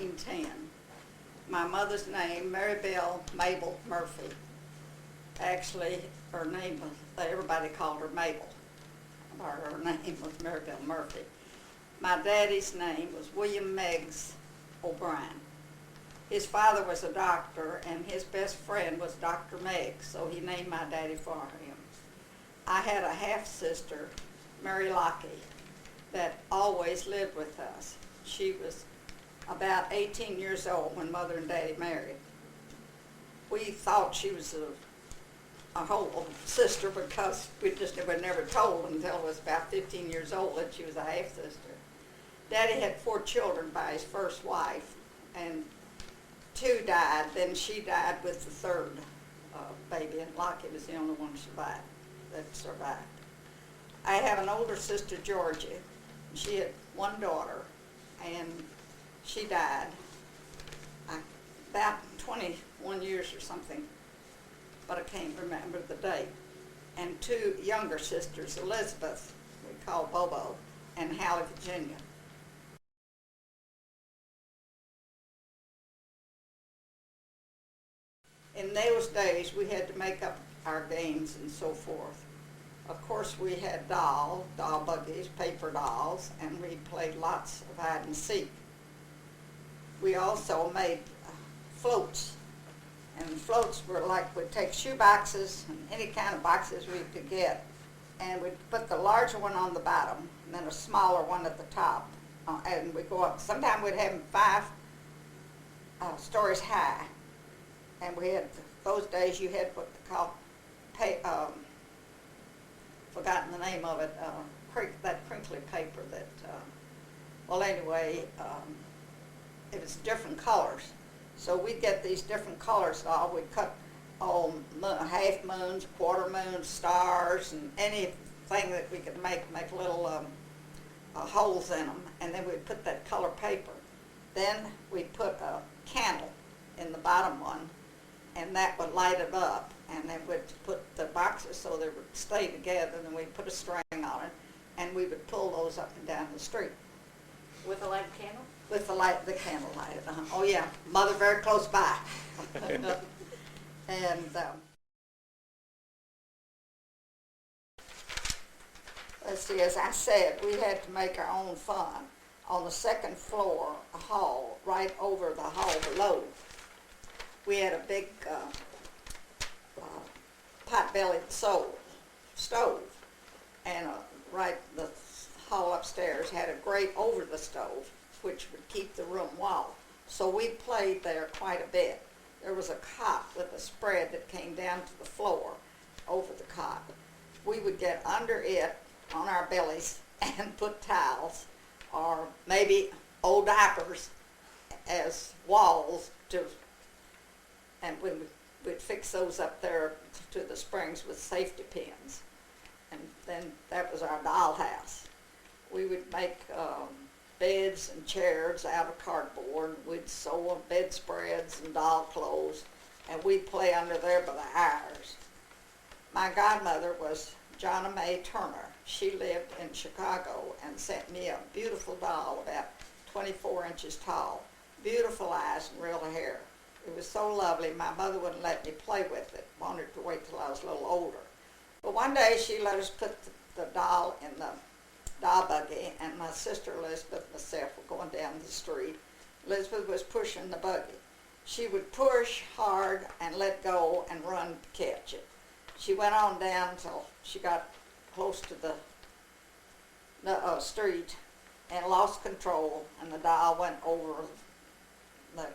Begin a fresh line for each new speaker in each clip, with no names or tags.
1910. My mother's name, Mary Bell Mabel Murphy. Actually, her name was, everybody called her Mabel. Her name was Mary Bell Murphy. My daddy's name was William Meggs O'Bryan. His father was a doctor, and his best friend was Dr. Meggs, so he named my daddy for him. I had a half-sister, Mary Lockie, that always lived with us. She was about 18 years old when Mother and Daddy married. We thought she was a whole sister because we were never told until I was about 15 years old that she was a half-sister. Daddy had 4 children by his first wife, and 2 died. Then she died with the 3rd baby, and Lockie was the only one that survived. I have an older sister, Georgie. She had 1 daughter, and she died about 21 years or something, but I can't remember the date. And 2 younger sisters, Elizabeth, we call Bobo, and Hallie, Virginia. In those days, we had to make up our games and so forth. Of course, we had doll buggies, paper dolls, and we played lots of hide and seek. We also made floats, and floats were like, we'd take shoe boxes and any kind of boxes we could get, and we'd put the larger one on the bottom and then a smaller one at the top, and we'd go up. Sometimes we'd have them 5 stories high, and we had, those days you had what they call, forgotten the name of it, that crinkly paper that, well anyway, it was different colors. So we'd get these different colors. We'd cut half moons, quarter moons, stars, and anything that we could make little holes in them, and then we'd put that color paper. Then we'd put a candle in the bottom one, and that would light it up, and then we'd put the boxes so they would stay together, and then we'd put a string on it, and we would pull those up and down the street.
With a lighted candle?
With the candle lighted. Oh yeah, Mother very close by. And let's see, as I said, we had to make our own fun. On the 2nd floor, a hall, right over the hall below, we had a big pot-bellied stove, and right the hall upstairs had a grate over the stove, which would keep the room warm. So we played there quite a bit. There was a cot with a spread that came down to the floor over the cot. We would get under it on our bellies and put towels or maybe old diapers as walls and we'd fix those up there to the springs with safety pins. And then that was our dollhouse. We would make beds and chairs out of cardboard. We'd sew bedspreads and doll clothes, and we'd play under there by the hours. My godmother was Jonna Mae Turner. She lived in Chicago and sent me a beautiful doll about 24 inches tall, beautiful eyes and real hair. It was so lovely, my mother wouldn't let me play with it, wanted to wait till I was a little older. But one day she let us put the doll in the doll buggy, and my sister Elizabeth and myself were going down the street. Elizabeth was pushing the buggy. She would push hard and let go and run to catch it. She went on down until she got close to the street and lost control, and the doll went over, the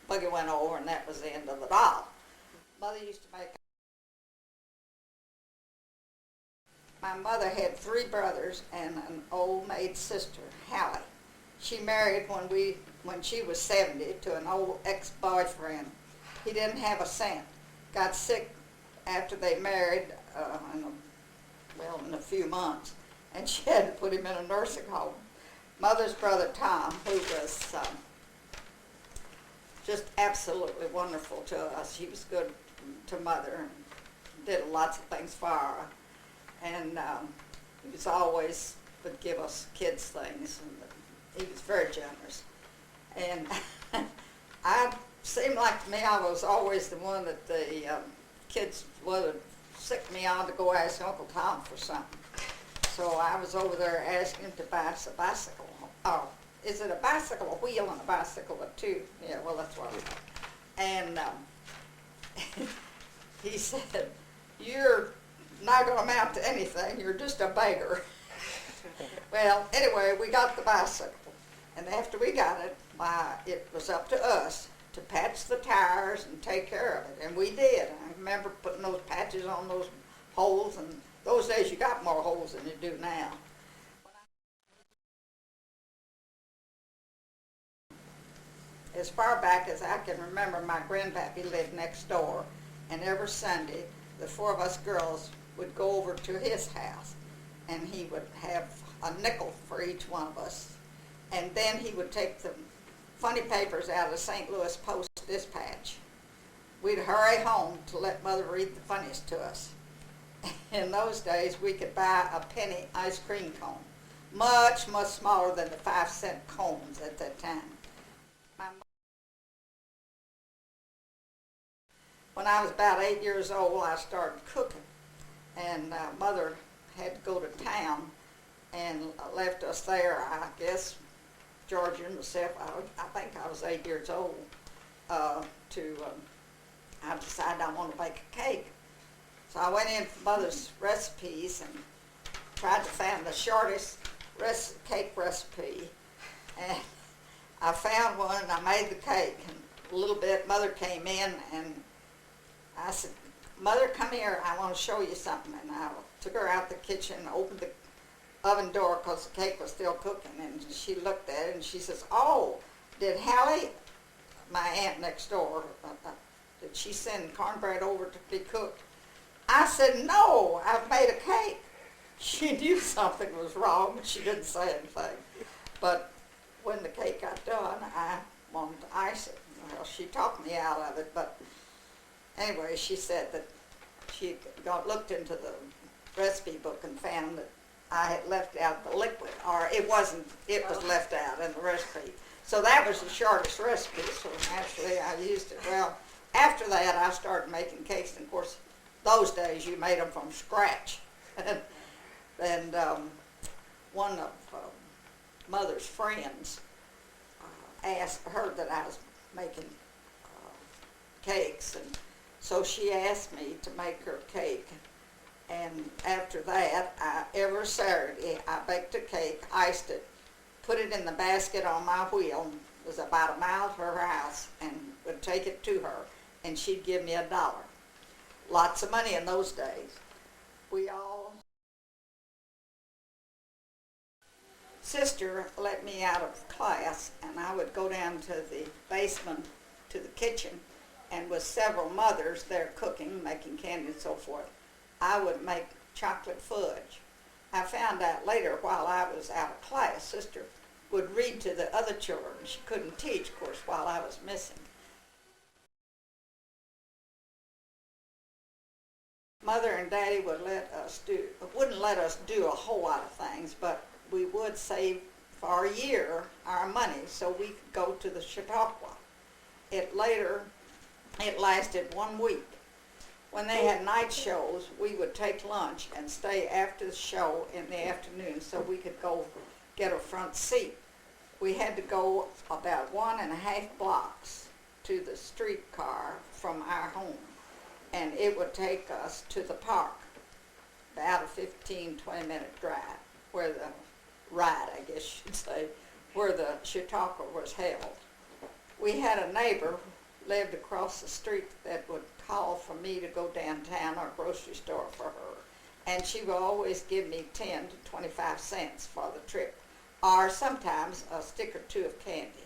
buggy went over, and that was the end of the doll. Mother used to make. My mother had 3 brothers and an old maid sister, Hallie. She married when she was 70 to an old ex-boyfriend. He didn't have a cent. Got sick after they married in a few months, and she had to put him in a nursing home. Mother's brother Tom, who was just absolutely wonderful to us. He was good to Mother and did lots of things for her. And he was always would give us kids things, and he was very generous. And I seemed like to me I was always the one that the kids would sick me on to go ask Uncle Tom for something. So I was over there asking him to buy us a bicycle. Oh, is it a bicycle, a wheel, and a bicycle, a two? Yeah, well, that's what I thought. And he said, "You're not going to amount to anything. You're just a beggar." Well, anyway, we got the bicycle, and after we got it, it was up to us to patch the tires and take care of it, and we did. I remember putting those patches on those holes, and those days you got more holes than you do now. As far back as I can remember, my grandpappy lived next door, and every Sunday, the four of us girls would go over to his house, and he would have a nickel for each one of us. And then he would take the funny papers out of the St. Louis Post-Dispatch. We'd hurry home to let Mother read the funnies to us. In those days, we could buy a penny ice cream cone, much, much smaller than the 5-cent cones at that time. When I was about 8 years old, I started cooking, and Mother had to go to town and left us there. I guess Georgia and myself, I think I was 8 years old, I decided I wanted to bake a cake. So I went in for Mother's recipes and tried to find the shortest cake recipe, and I found one, and I made the cake. And a little bit, Mother came in, and I said, "Mother, come here, I want to show you something." And I took her out the kitchen, opened the oven door because the cake was still cooking, and she looked at it, and she says, "Oh, did Hallie," my aunt next door, did she send cornbread over to be cooked? I said, "No, I've made a cake." She knew something was wrong, but she didn't say anything. But when the cake got done, I wanted to ice it. Well, she talked me out of it, but anyway, she said that she looked into the recipe book and found that I had left out the liquid, or it was left out in the recipe. So that was the shortest recipe, so naturally I used it. Well, after that, I started making cakes, and of course, those days you made them from scratch. And one of Mother's friends heard that I was making cakes, and so she asked me to make her cake. And after that, every Saturday, I baked a cake, iced it, put it in the basket on my wheel. It was about a mile to her house, and would take it to her, and she'd give me $1. Lots of money in those days. Sister let me out of class, and I would go down to the basement to the kitchen, and with several mothers there cooking, making candy and so forth, I would make chocolate fudge. I found out later, while I was out of class, Sister would read to the other children. She couldn't teach, of course, while I was missing. Mother and Daddy wouldn't let us do a whole lot of things, but we would save for a year our money so we could go to the Chautauqua. It lasted 1 week. When they had night shows, we would take lunch and stay after the show in the afternoon so we could go get a front seat. We had to go about 1.5 blocks to the streetcar from our home, and it would take us to the park, about a 15-20-minute drive, ride, I guess you'd say, where the Chautauqua was held. We had a neighbor who lived across the street that would call for me to go downtown or grocery store for her, and she would always give me 10 to 25 cents for the trip, or sometimes a stick or two of candy.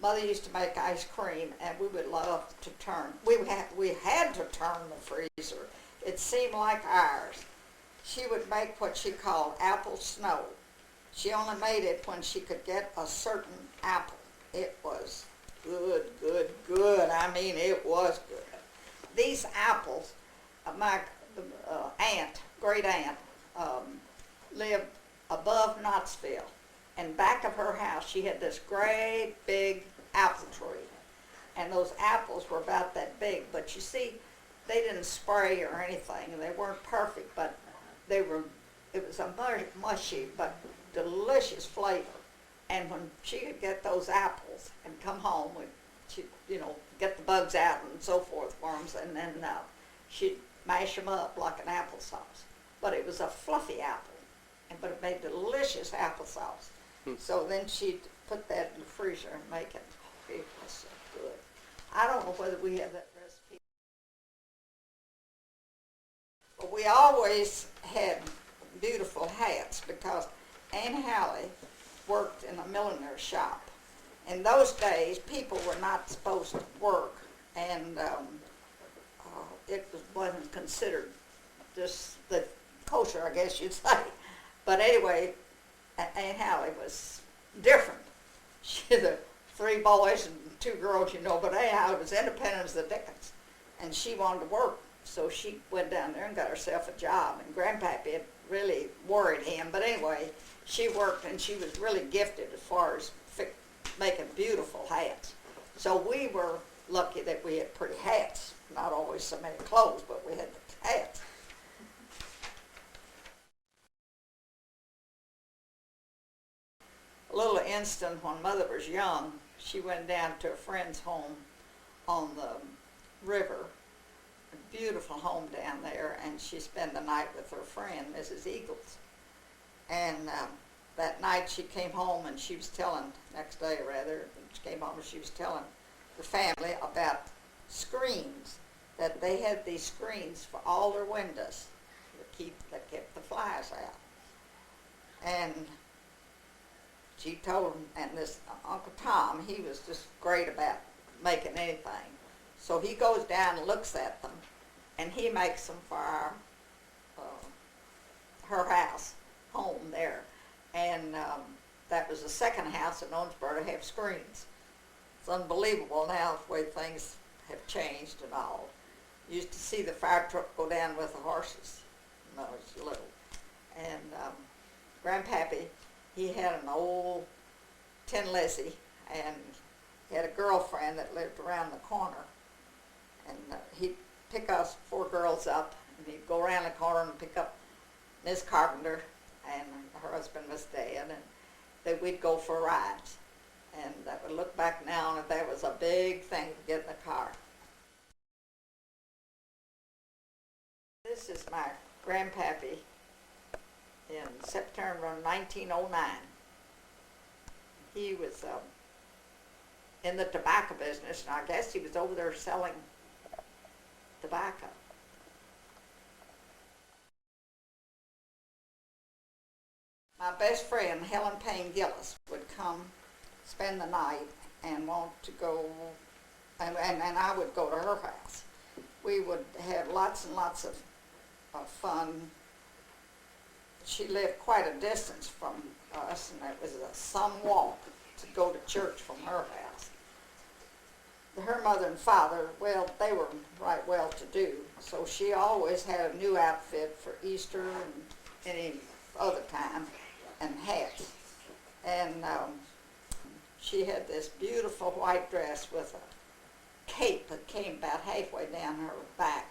Mother used to make ice cream, and we would love to turn. We had to turn the freezer. It seemed like ours. She would make what she called apple snow. She only made it when she could get a certain apple. It was good, good, good. I mean, it was good. These apples, my great aunt, lived above Knoxville, And back of her house, she had this great big apple tree. And those apples were about that big. But you see, they didn't spray or anything. They weren't perfect, but it was a mushy but delicious flavor. And when she could get those apples and come home, she'd, get the bugs out and so forth for them, and then she'd mash them up like an applesauce. But it was a fluffy apple, but it made delicious applesauce. So then she'd put that in the freezer and make it. Oh, it was so good. I don't know whether we have that recipe. But we always had beautiful hats because Aunt Hallie worked in a millinery shop. In those days, people were not supposed to work, and wasn't considered just the kosher, I guess you'd say. But anyway, Aunt Hallie was different. She had the 3 boys and 2 girls, but Aunt Hallie was independent as the dickens, and she wanted to work. So she went down there and got herself a job, and Grandpappy had really worried him. But anyway, she worked, and she was really gifted as far as making beautiful hats. So we were lucky that we had pretty hats. Not always so many clothes, but we had the hats. A little instant when Mother was young, she went down to a friend's home on the river, a beautiful home down there, and she spent the night with her friend, Mrs. Eagles. And that night she came home and she was telling, next day rather, she came home and she was telling the family about screens, that they had these screens for all their windows that kept the flies out. And she told them, and this Uncle Tom, he was just great about making anything. So he goes down and looks at them, and he makes them for her house, home there. And that was the second house in Owensboro to have screens. It's unbelievable now the way things have changed and all. You used to see the fire truck go down with the horses when I was little. And Grandpappy, he had an old Tin Lizzie, and he had a girlfriend that lived around the corner. And he'd pick us 4 girls up, and he'd go around the corner and pick up Miss Carpenter, and her husband was dead, and then we'd go for rides. And I would look back now, and that was a big thing to get in the car. This is my Grandpappy in September of 1909. He was in the tobacco business, and I guess he was over there selling tobacco. My best friend, Helen Payne Gillis, would come spend the night and want to go, and I would go to her house. We would have lots and lots of fun. She lived quite a distance from us, and it was some walk to go to church from her house. Her mother and father, well, they were right well-to-do, so she always had a new outfit for Easter and any other time, and hats. And she had this beautiful white dress with a cape that came about halfway down her back.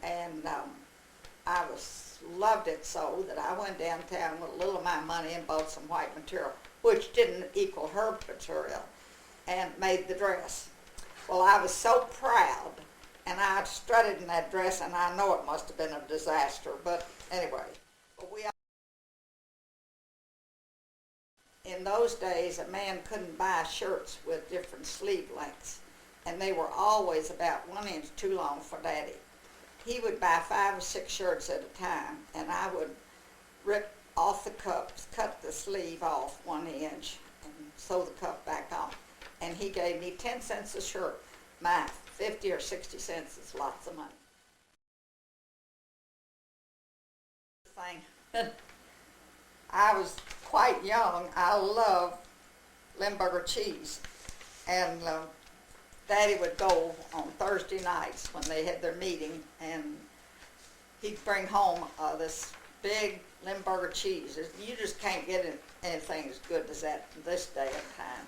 And I loved it so that I went downtown with a little of my money and bought some white material, which didn't equal her material, and made the dress. Well, I was so proud, and I strutted in that dress, and I know it must have been a disaster, but anyway. In those days, a man couldn't buy shirts with different sleeve lengths, and they were always about 1 inch too long for Daddy. He would buy 5 or 6 shirts at a time, and I would rip off the cuffs, cut the sleeve off 1 inch, and sew the cuff back on. And he gave me 10 cents a shirt. My 50 or 60 cents is lots of money. I was quite young. I loved Limburger cheese, and Daddy would go on Thursday nights when they had their meeting, and he'd bring home this big Limburger cheese. You just can't get anything as good as that this day and time.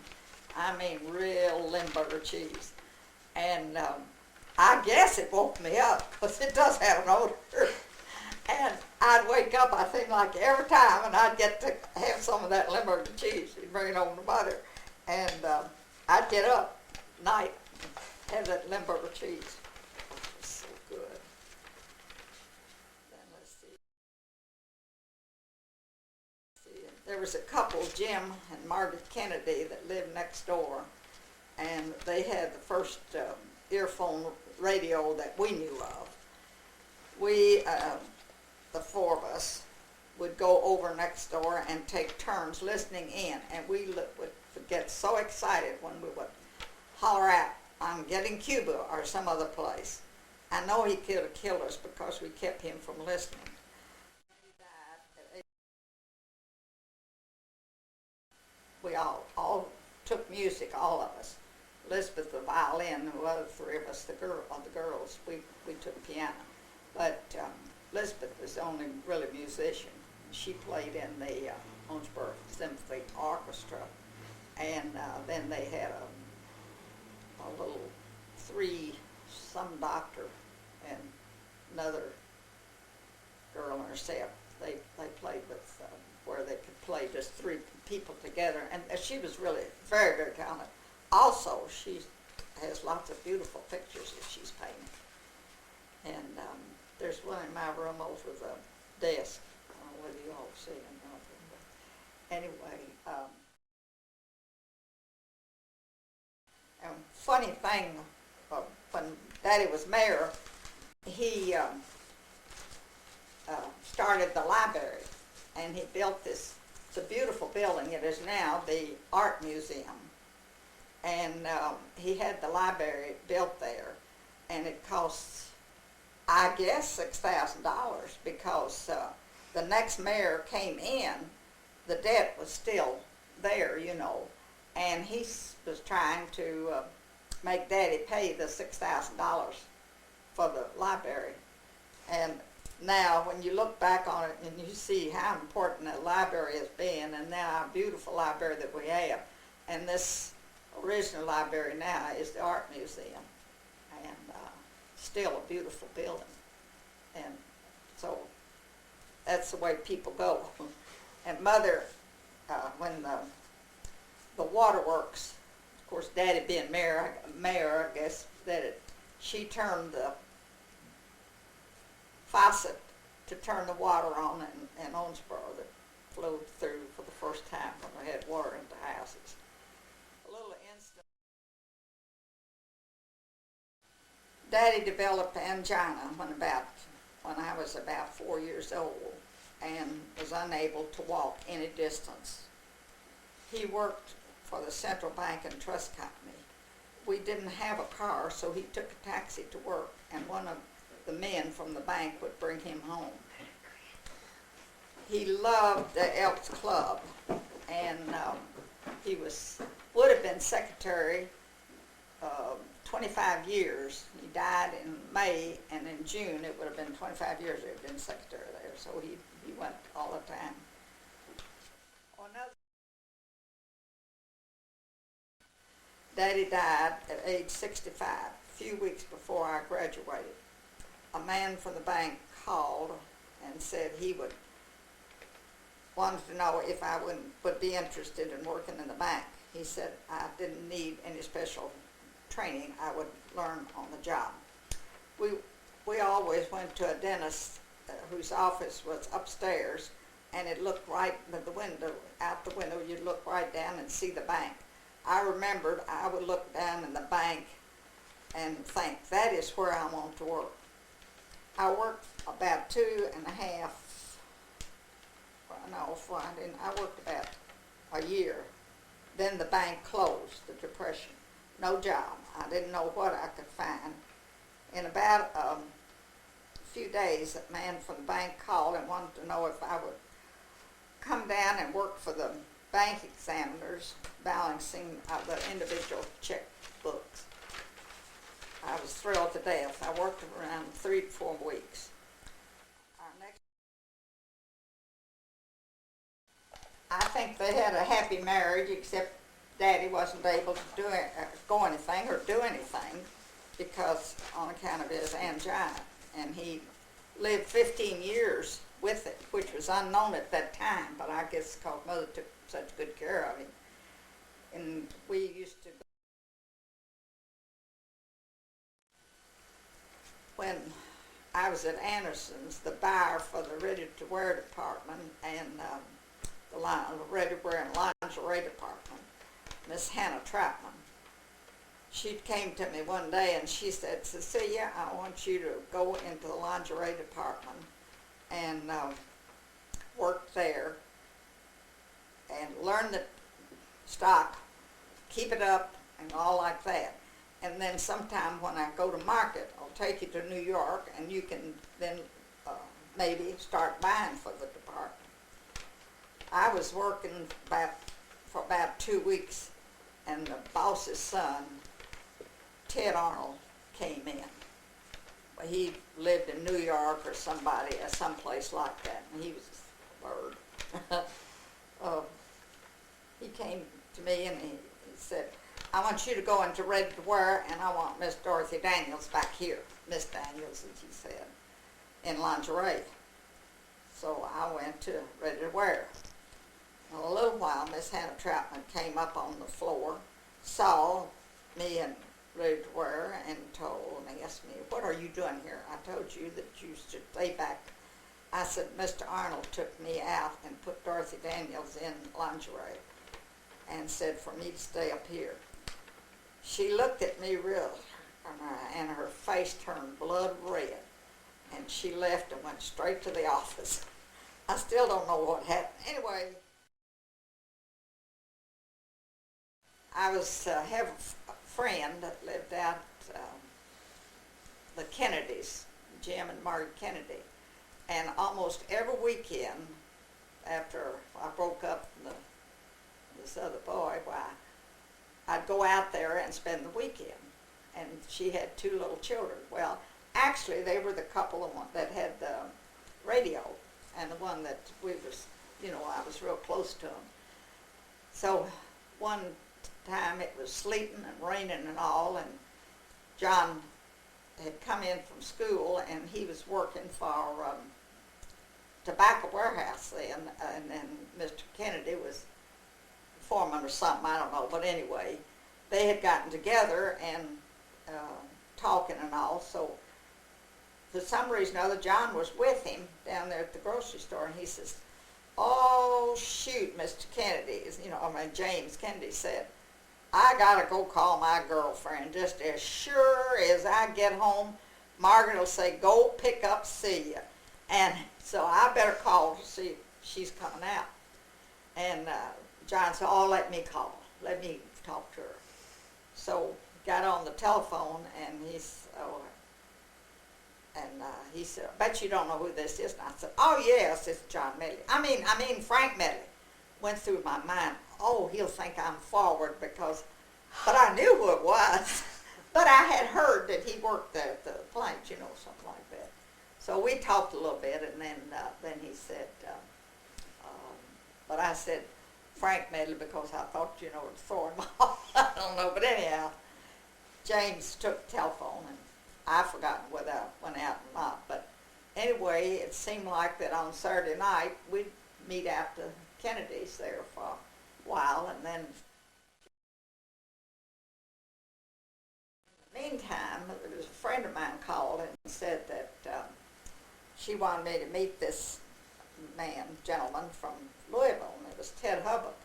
I mean, real Limburger cheese. And I guess it woke me up, because it does have an odor. And I'd wake up, I think, like every time, and I'd get to have some of that Limburger cheese. He'd bring it home to mother. And I'd get up at night and have that Limburger cheese. It was so good. Then let's see. There was a couple, Jim and Margaret Kennedy, that lived next door. And they had the first earphone radio that we knew of. We, the four of us, would go over next door and take turns listening in, and we would get so excited when we would holler out, "I'm getting Cuba," or some other place. I know he could have killed us because we kept him from listening. He died at 8. We all took music, all of us. Elizabeth the violin, the other three of us, the girls, we took piano. But Elizabeth was the only really musician. She played in the Owensboro Symphony Orchestra, and then they had a little some doctor and another girl and herself. They played with where they could play just three people together, and she was really very, very talented. Also, she has lots of beautiful pictures that she's painted. And there's one in my room over the desk. I don't know whether you all see it or not. But anyway, and funny thing, when Daddy was mayor, he started the library, and he built it's a beautiful building. It is now the Art Museum. And he had the library built there, and it costs, I guess, $6,000, because the next mayor came in, the debt was still there, you know, and he was trying to make Daddy pay the $6,000 for the library. And now, when you look back on it and you see how important that library has been, and now how beautiful library that we have, and this original library now is the Art Museum, and still a beautiful building. And so that's the way people go. And Mother, when the waterworks, of course, Daddy being mayor, I guess, she turned the faucet to turn the water on in Owensboro that flowed through for the first time when they had water into houses. A little instant. Daddy developed angina when I was about 4 years old, and was unable to walk any distance. He worked for the Central Bank and Trust Company. We didn't have a car, so he took a taxi to work, and one of the men from the bank would bring him home. He loved the Elks Club, and he would have been secretary 25 years. He died in May, and in June it would have been 25 years he had been secretary there, so he went all the time. Daddy died at age 65, a few weeks before I graduated. A man from the bank called and said he wanted to know if I would be interested in working in the bank. He said I didn't need any special training. I would learn on the job. We always went to a dentist whose office was upstairs, and it looked right at the window. Out the window, you'd look right down and see the bank. I remembered I would look down in the bank and think, that is where I want to work. I worked about 2.5, I worked about a year. Then the bank closed, the Depression. No job. I didn't know what I could find. In about a few days, a man from the bank called and wanted to know if I would come down and work for the bank examiners, balancing the individual checkbooks. I was thrilled to death. I worked around 3 to 4 weeks. think they had a happy marriage, except Daddy wasn't able to go anything or do anything because on account of his angina. And he lived 15 years with it, which was unknown at that time, but I guess because Mother took such good care of him. And we used to, when I was at Anderson's, the buyer for the ready-to-wear department and the ready-to-wear and lingerie department, Miss Hannah Troutman, she came to me one day and she said, Cecilia, I want you to go into the lingerie department and work there and learn the stock, keep it up and all like that. And then sometime when I go to market, I'll take you to New York and you can then maybe start buying for the department. I was working for about 2 weeks and the boss's son, Ted Arnold, came in. Well, he lived in New York or someplace like that, and he was a bird. He came to me and he said, I want you to go into ready-to-wear, and I want Miss Dorothy Daniels back here. Miss Daniels, as he said, in lingerie. So I went to ready-to-wear. In a little while, Miss Hannah Troutman came up on the floor, saw me in ready-to-wear, and asked me, what are you doing here? I told you that you should stay back. I said, Mr. Arnold took me out and put Dorothy Daniels in lingerie and said for me to stay up here. She looked at me real, and her face turned blood red, and she left and went straight to the office. I still don't know what happened. Anyway, I have a friend that lived out the Kennedys, Jim and Margaret Kennedy, and almost every weekend after I broke up from this other boy, why, I'd go out there and spend the weekend. And she had 2 little children. Well, actually, they were the couple that had the radio, and the one that I was real close to them. So one time it was sleeting and raining and all, and John had come in from school, and he was working for tobacco warehouse then, and then Mr. Kennedy was foreman or something, I don't know, but anyway, they had gotten together and talking and all, so for some reason or other, John was with him down there at the grocery store, and he says, oh, shoot, Mr. Kennedy, James Kennedy said, I gotta go call my girlfriend. Just as sure as I get home, Margaret will say, go pick up Celia. And so I better call to see if she's coming out. And John said, oh, let me call. Let me talk to her. So got on the telephone, and he said, I bet you don't know who this is. And I said, oh, yes, it's John Medley. I mean Frank Medley. Went through my mind, oh, he'll think I'm forward but I knew who it was. But I had heard that he worked at the plant, something like that. So we talked a little bit, and then he said, but I said Frank Medley because I thought, to throw him off. I don't know, but anyhow, James took the telephone, and I've forgotten whether I went out or not. But anyway, it seemed like that on Saturday night we'd meet out the Kennedys there for a while, and then in the meantime, there was a friend of mine called and said that she wanted me to meet this gentleman from Louisville, and it was Ted Hubbard,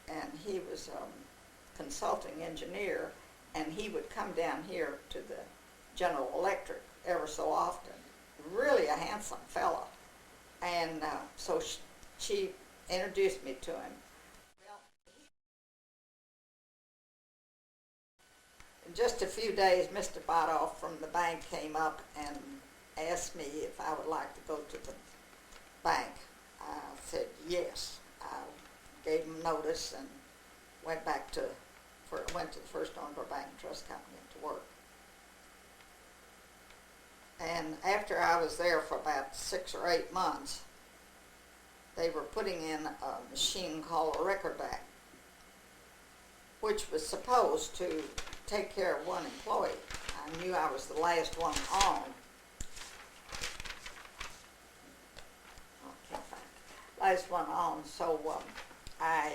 and he was a consulting engineer, and he would come down here to the General Electric ever so often. Really a handsome fellow, and so she introduced me to him. Well, in just a few days, Mr. Badoff from the bank came up and asked me if I would like to go to the bank. I said yes. I gave him notice and went to the First Owner Bank and Trust Company to work. And after I was there for about 6 or 8 months, they were putting in a machine called a record back, which was supposed to take care of one employee. I knew I was the last one on. I can't find it. Last one on, so I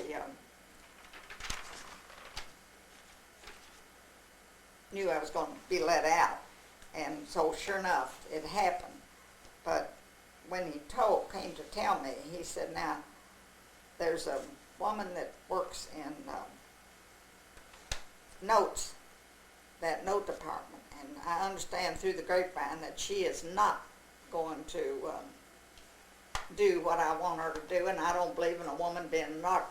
knew I was going to be let out. And so sure enough, it happened. But when he came to tell me, he said, now, there's a woman that works in notes, that note department, and I understand through the grapevine that she is not going to do what I want her to do, and I don't believe in a woman being not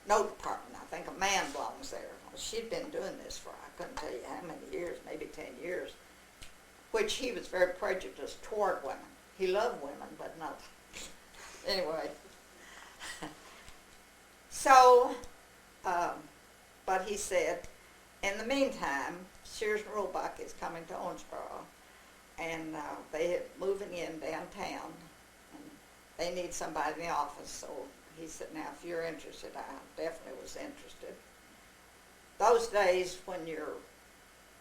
note department. I think a man belongs there. Well, she'd been doing this for, I couldn't tell you how many years, maybe 10 years, which he was very prejudiced toward women. He loved women, but not. Anyway. So, but he said, in the meantime, Sears and Roebuck is coming to Owensboro, and they're moving in downtown, and they need somebody in the office. So he said, now, if you're interested, I definitely was interested. Those days when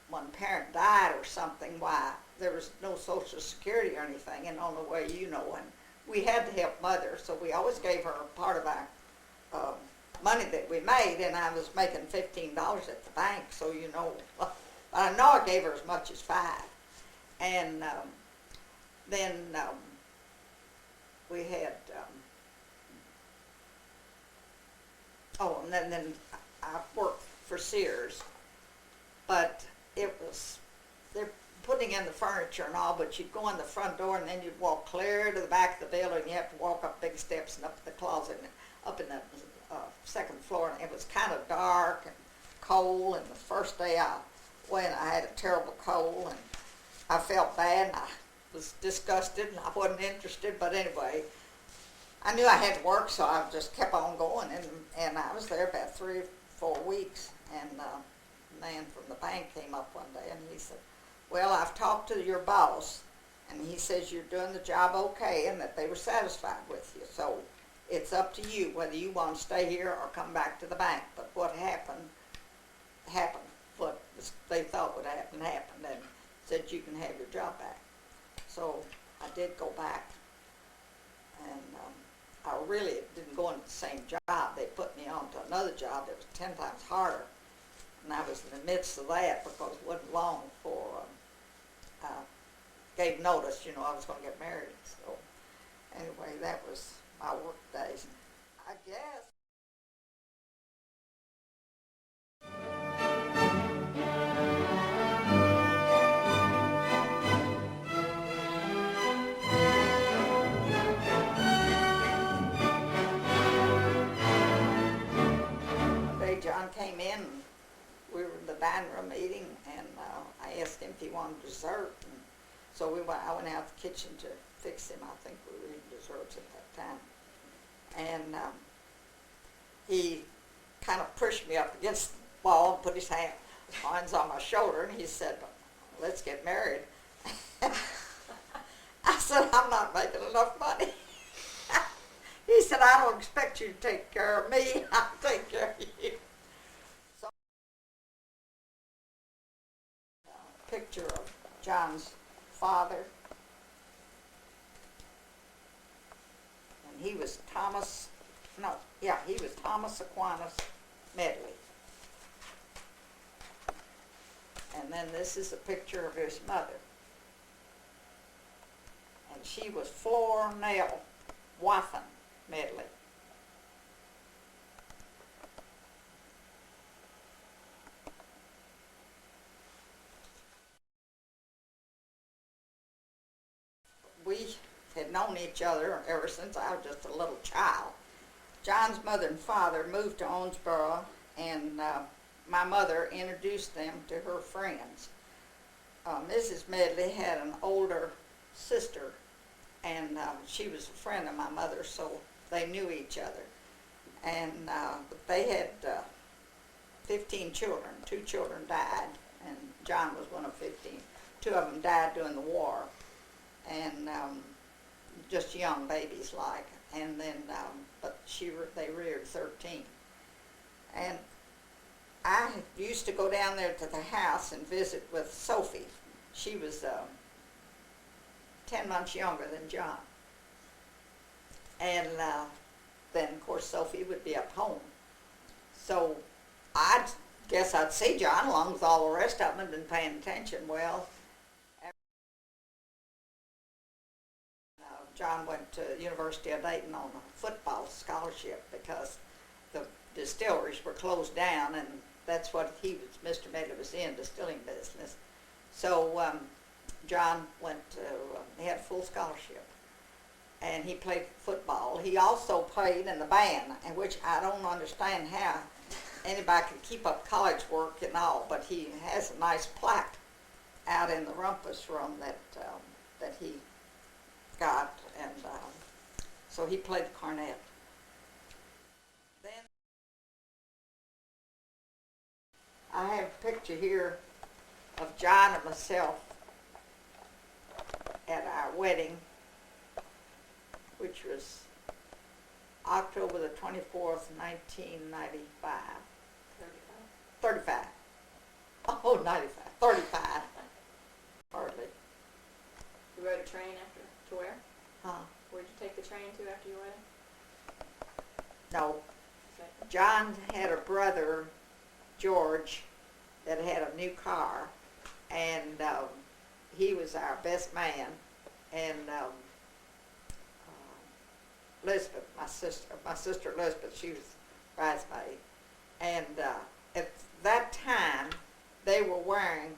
one parent died or something, why, there was no Social Security or anything, and on the way, you know, and we had to help Mother, so we always gave her a part of our money that we made, and I was making $15 at the bank, so you know, but I know I gave her as much as $5. And then we had, and then I worked for Sears, but it was, they're putting in the furniture and all, but you'd go in the front door and then you'd walk clear to the back of the building. You have to walk up big steps and up to the closet and up in the second floor, and it was kind of dark and cold, and the first day I went, I had a terrible cold, and I felt bad, and I was disgusted, and I wasn't interested, but anyway, I knew I had to work, so I just kept on going, and I was there about 3 or 4 weeks, and a man from the bank came up one day, and he said, well, I've talked to your boss, and he says you're doing the job okay, and that they were satisfied with you, so it's up to you whether you want to stay here or come back to the bank. But what happened. What they thought would happen, happened, and said you can have your job back. So I did go back, and I really didn't go into the same job. They put me on to another job that was 10 times harder, and I was in the midst of that because it wasn't long before I gave notice, you know, I was going to get married. So anyway, that was my work days, I guess. One day John came in, and we were in the dining room eating, and I asked him if he wanted dessert, and so I went out the kitchen to fix him. I think we were eating desserts at that time. And he kind of pushed me up against the wall and put his hands on my shoulder, and he said, let's get married. I said, I'm not making enough money. He said, I don't expect you to take care of me. I'll take care of you. So, a picture of John's father. He was Thomas Aquinas Medley. And then this is a picture of his mother. And she was Flournell Wathen Medley. We had known each other ever since I was just a little child. John's mother and father moved to Owensboro, and my mother introduced them to her friends. Mrs. Medley had an older sister, and she was a friend of my mother, so they knew each other. And they had 15 children. 2 children died, and John was one of 15. 2 of them died during the war, and just young babies like. and then, but they reared 13. And I used to go down there to the house and visit with Sophie. She was 10 months younger than John. And then, of course, Sophie would be up home. So I guess I'd see John along with all the rest of them had been paying attention. Well, John went to University of Dayton on a football scholarship because the distilleries were closed down, and that's what Mr. Medley was in, distilling business. So John went to, he had a full scholarship, and he played football. He also played in the band, in which I don't understand how anybody can keep up college work and all, but he has a nice plaque out in the rumpus room that he got, and so he played the cornet. Then I have a picture here of John and myself at our wedding, which was October the 24th, 1995. 35. Oh, 95. 35. Hardly.
You rode a train to where?
Huh?
Where'd you take the train to after your wedding?
No.
Exactly.
John had a brother, George, that had a new car, and he was our best man. And Elizabeth, my sister Elizabeth, she was bridesmaid. And at that time, they were wearing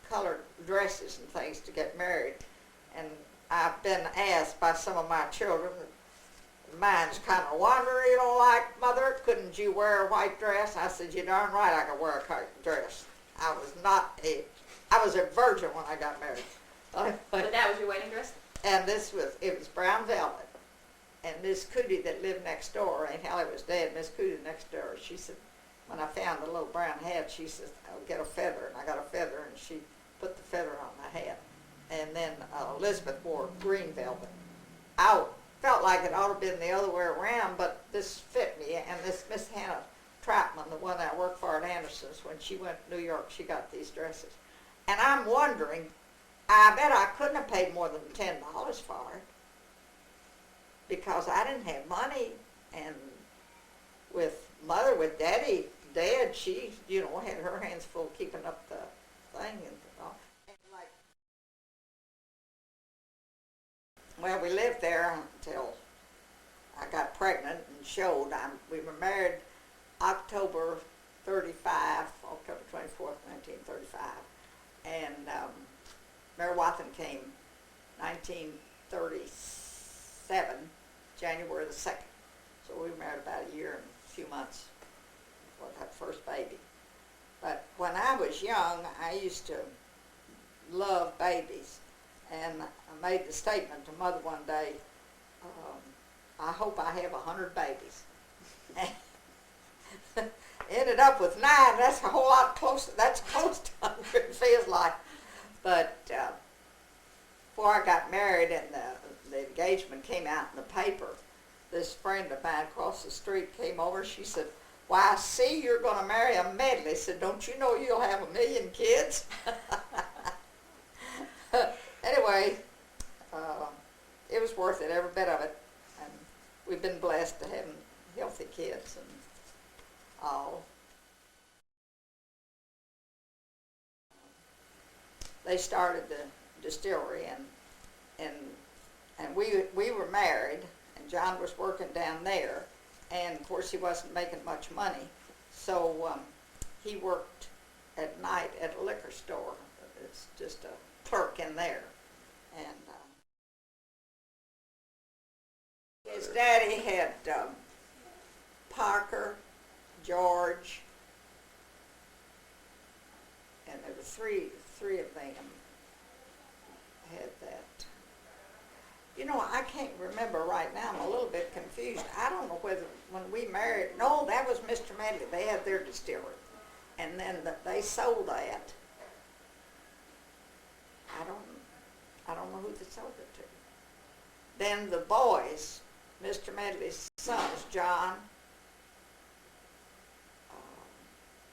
colored dresses and things to get married. And I've been asked by some of my children, mine's kind of wondering, you know, like, Mother, couldn't you wear a white dress? I said, you're darn right I could wear a white dress. I was a virgin when I got married.
But that was your wedding dress?
And it was brown velvet. And Miss Cootie that lived next door, Aunt Hallie was dead, Miss Cootie next door, she said, when I found the little brown hat, she said, I'll get a feather. And I got a feather, and she put the feather on my hat. And then Elizabeth wore green velvet. I felt like it ought to have been the other way around, but this fit me. And this Miss Hannah Troutman, the one I worked for at Anderson's, when she went to New York, she got these dresses. And I'm wondering, I bet I couldn't have paid more than $10 for it, because I didn't have money. And with Mother, with Daddy dead, she, you know, had her hands full keeping up the thing and all. And well, we lived there until I got pregnant and showed. We were married October 24th, 1935. And Mary Watson came 1937, January the 2nd. So we were married about a year and a few months for that first baby. But when I was young, I used to love babies. And I made the statement to Mother one day, I hope I have 100 babies. Ended up with 9. That's a whole lot closer. That's close to 100, it feels like. But before I got married and the engagement came out in the paper, this friend of mine across the street came over. She said, why, I see you're going to marry a Medley. I said, don't you know you'll have 1 million kids? Anyway, it was worth it, every bit of it. And we've been blessed to have healthy kids and all. They started the distillery, and we were married, and John was working down there, and of course he wasn't making much money, so he worked at night at a liquor store. It's just a clerk in there. And his daddy had Parker, George, and there were three of them had that. You know, I can't remember right now. I'm a little bit confused. I don't know whether when we married, no, that was Mr. Medley. They had their distillery, and then they sold that. I don't know who they sold it to. then the boys, Mr. Medley's sons, John,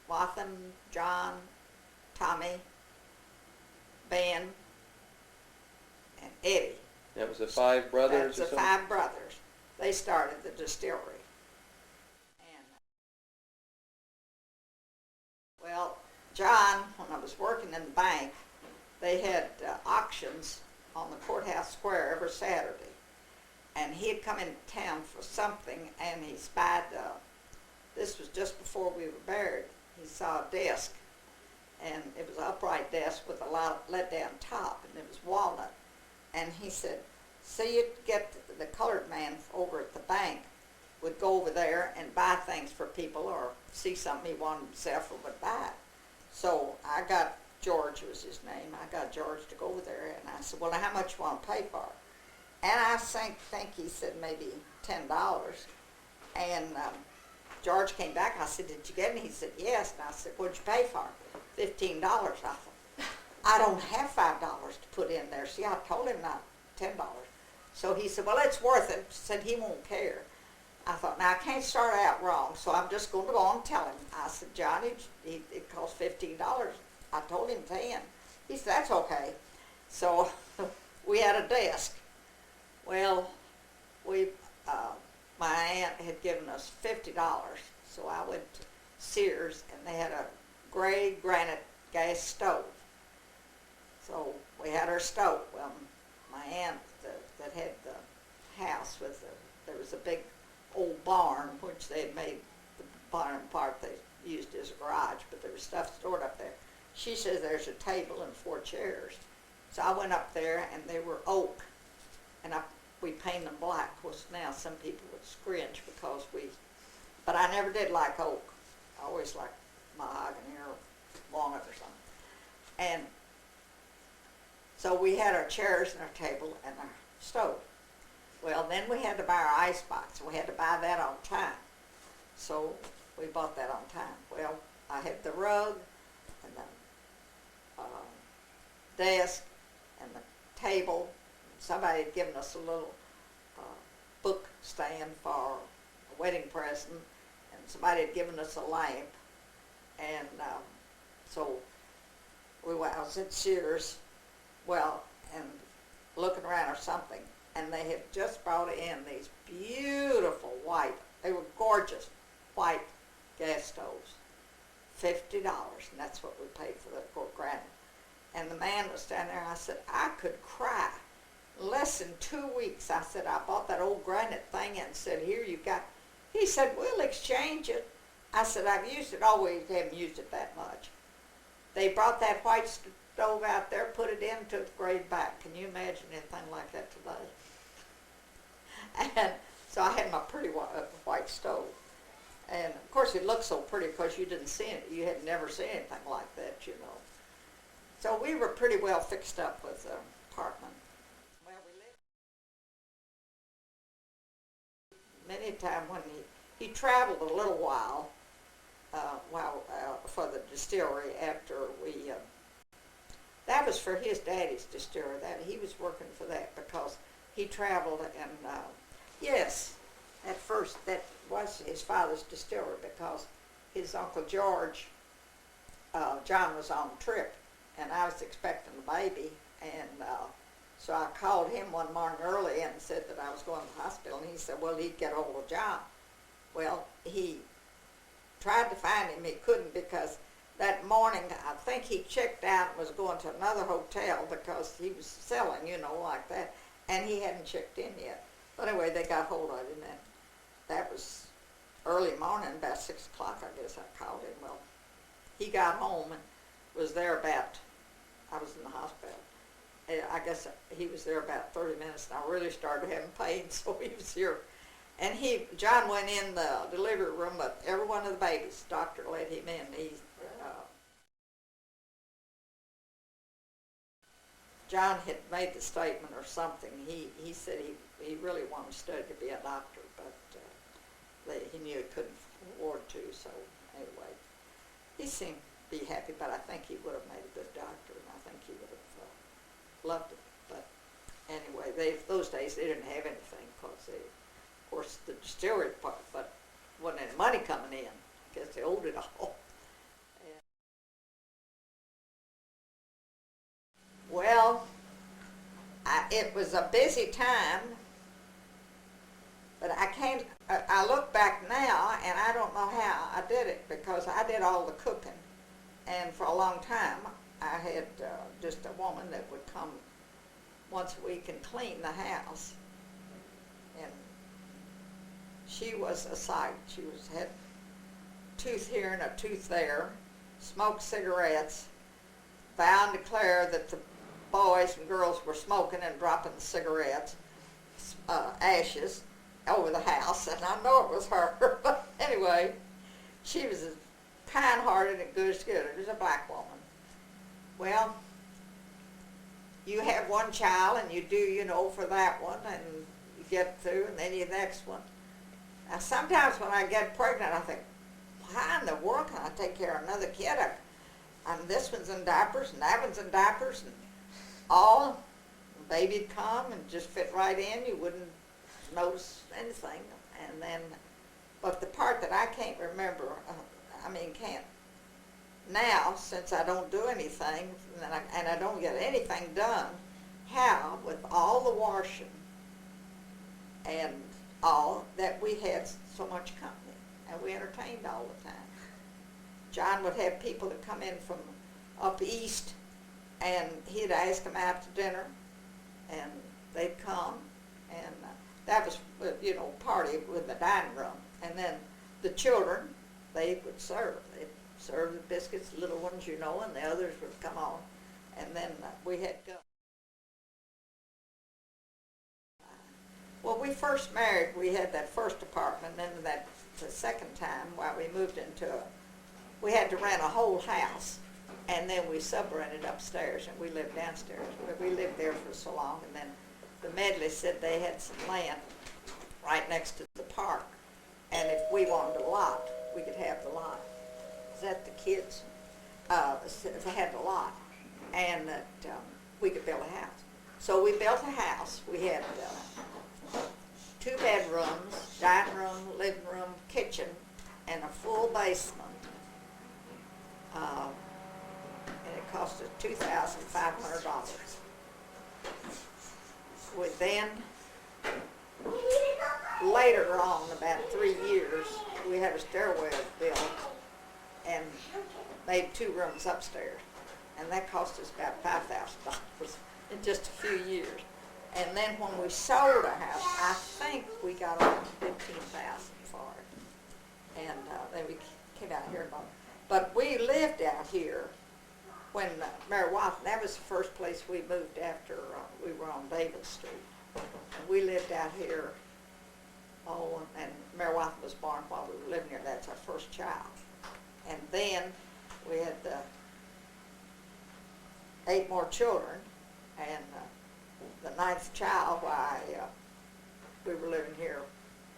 Wathan, John, Tommy, Ben, and Eddie.
That was the five brothers.
That's the five brothers. They started the distillery. And well, John, when I was working in the bank, they had auctions on the courthouse square every Saturday. And he had come into town for something, and he spied, this was just before we were married, he saw a desk, and it was an upright desk with a let-down top, and it was walnut. And he said, see, you'd get the colored man over at the bank would go over there and buy things for people or see something he wanted himself or would buy it. So I got, George was his name, I got George to go over there, and I said, well, how much you want to pay for it? And I think he said maybe $10. And George came back, I said, did you get it? He said, yes. And I said, what'd you pay for it? $15. I thought, I don't have $5 to put in there. See, I told him not $10. So he said, well, it's worth it. Said he won't care. I thought, now I can't start out wrong, so I'm just going to go and tell him. I said, Johnny, it costs $15. I told him 10. He said, that's okay. So we had a desk. Well, my aunt had given us $50, so I went to Sears, and they had a gray granite gas stove. So we had our stove. Well, my aunt that had the house there was a big old barn, which they had made the barn part they used as a garage, but there was stuff stored up there. She says there's a table and 4 chairs. So I went up there, and they were oak, and we painted them black. Of course, now some people would scringe because but I never did like oak. I always liked mahogany or walnut or something. And so we had our chairs and our table and our stove. Well, then we had to buy our ice box. We had to buy that on time. So we bought that on time. Well, I had the rug and the desk and the table. Somebody had given us a little book stand for a wedding present, and somebody had given us a lamp. And so I was at Sears, and looking around or something, and they had just brought in these beautiful white, they were gorgeous, white gas stoves. $50, and that's what we paid for the granite. And the man was standing there, I said, I could cry. Less than 2 weeks, I said, I bought that old granite thing and said, here you got. He said, we'll exchange it. I said, I've used it, always haven't used it that much. They brought that white stove out there, put it in, took the grade back. Can you imagine anything like that today? And so I had my pretty white stove. And of course it looked so pretty because you didn't see it. You had never seen anything like that, you know. So we were pretty well fixed up with the apartment. Well, we lived many times when he traveled a little while for the distillery after we. That was for his daddy's distillery. That he was working for that because he traveled and yes, at first that was his father's distillery because his Uncle George, John was on a trip, and I was expecting a baby, and so I called him one morning early and said that I was going to the hospital, and he said, well, he'd get hold of John. Well, he tried to find him. He couldn't because that morning I think he checked out and was going to another hotel because he was selling, you know, like that, and he hadn't checked in yet. But anyway, they got hold of him, and that was early morning, about 6 o'clock, I guess I called him. Well, he got home and was there about, I was in the hospital. I guess he was there about 30 minutes, and I really started having pain, so he was here. And John went in the delivery room, but every one of the babies, the doctor let him in. John had made the statement or something. He said he really wanted to study to be a doctor, but he knew he couldn't afford to, so anyway. He seemed to be happy, but I think he would have made a good doctor, and I think he would have loved it. But anyway, those days they didn't have anything because they, of course, the distillery part, but wasn't any money coming in. I guess they owed it all. And, well, it was a busy time, but I look back now and I don't know how I did it because I did all the cooking. And for a long time, I had just a woman that would come once a week and clean the house. And she was a sight. She had a tooth here and a tooth there, smoked cigarettes, vow and declare that the boys and girls were smoking and dropping the cigarettes, ashes over the house, and I know it was her. But anyway, she was as kind-hearted and good as good. It was a black woman. Well, you have one child and you do, for that one, and you get through, and then your next one. Now, sometimes when I get pregnant, I think, how in the world can I take care of another kid? And this one's in diapers, and that one's in diapers, and all, the baby'd come and just fit right in. You wouldn't notice anything. And then, but the part that I can't remember, can't now, since I don't do anything, and I don't get anything done, how, with all the washing and all, that we had so much company, and we entertained all the time. John would have people that come in from up east, and he'd ask them out to dinner, and they'd come, and that was, party with the dining room. And then the children, they would serve. They'd serve the biscuits, the little ones, and the others would come on. And then we had go. Well, we first married, we had that first apartment, and then the second time, while we moved we had to rent a whole house, and then we sub-rented upstairs, and we lived downstairs. We lived there for so long, and then the Medley said they had some land right next to the park, and if we wanted a lot, we could have the lot. Is that the kids? They had the lot, and that we could build a house. So we built a house. We had 2 bedrooms, dining room, living room, kitchen, and a full basement. And it cost us $2,500. We then, later on, about 3 years, we had a stairwell built and made 2 rooms upstairs. And that cost us about $5,000 in just a few years. And then when we sold a house, I think we got over $15,000 for it. And then we came out here. But we lived out here when Mary Watson, that was the first place we moved after we were on Davis Street. And we lived out here, and Mary Watson was born while we were living here. That's our first child. And then we had 8 more children, and the 9th child, we were living here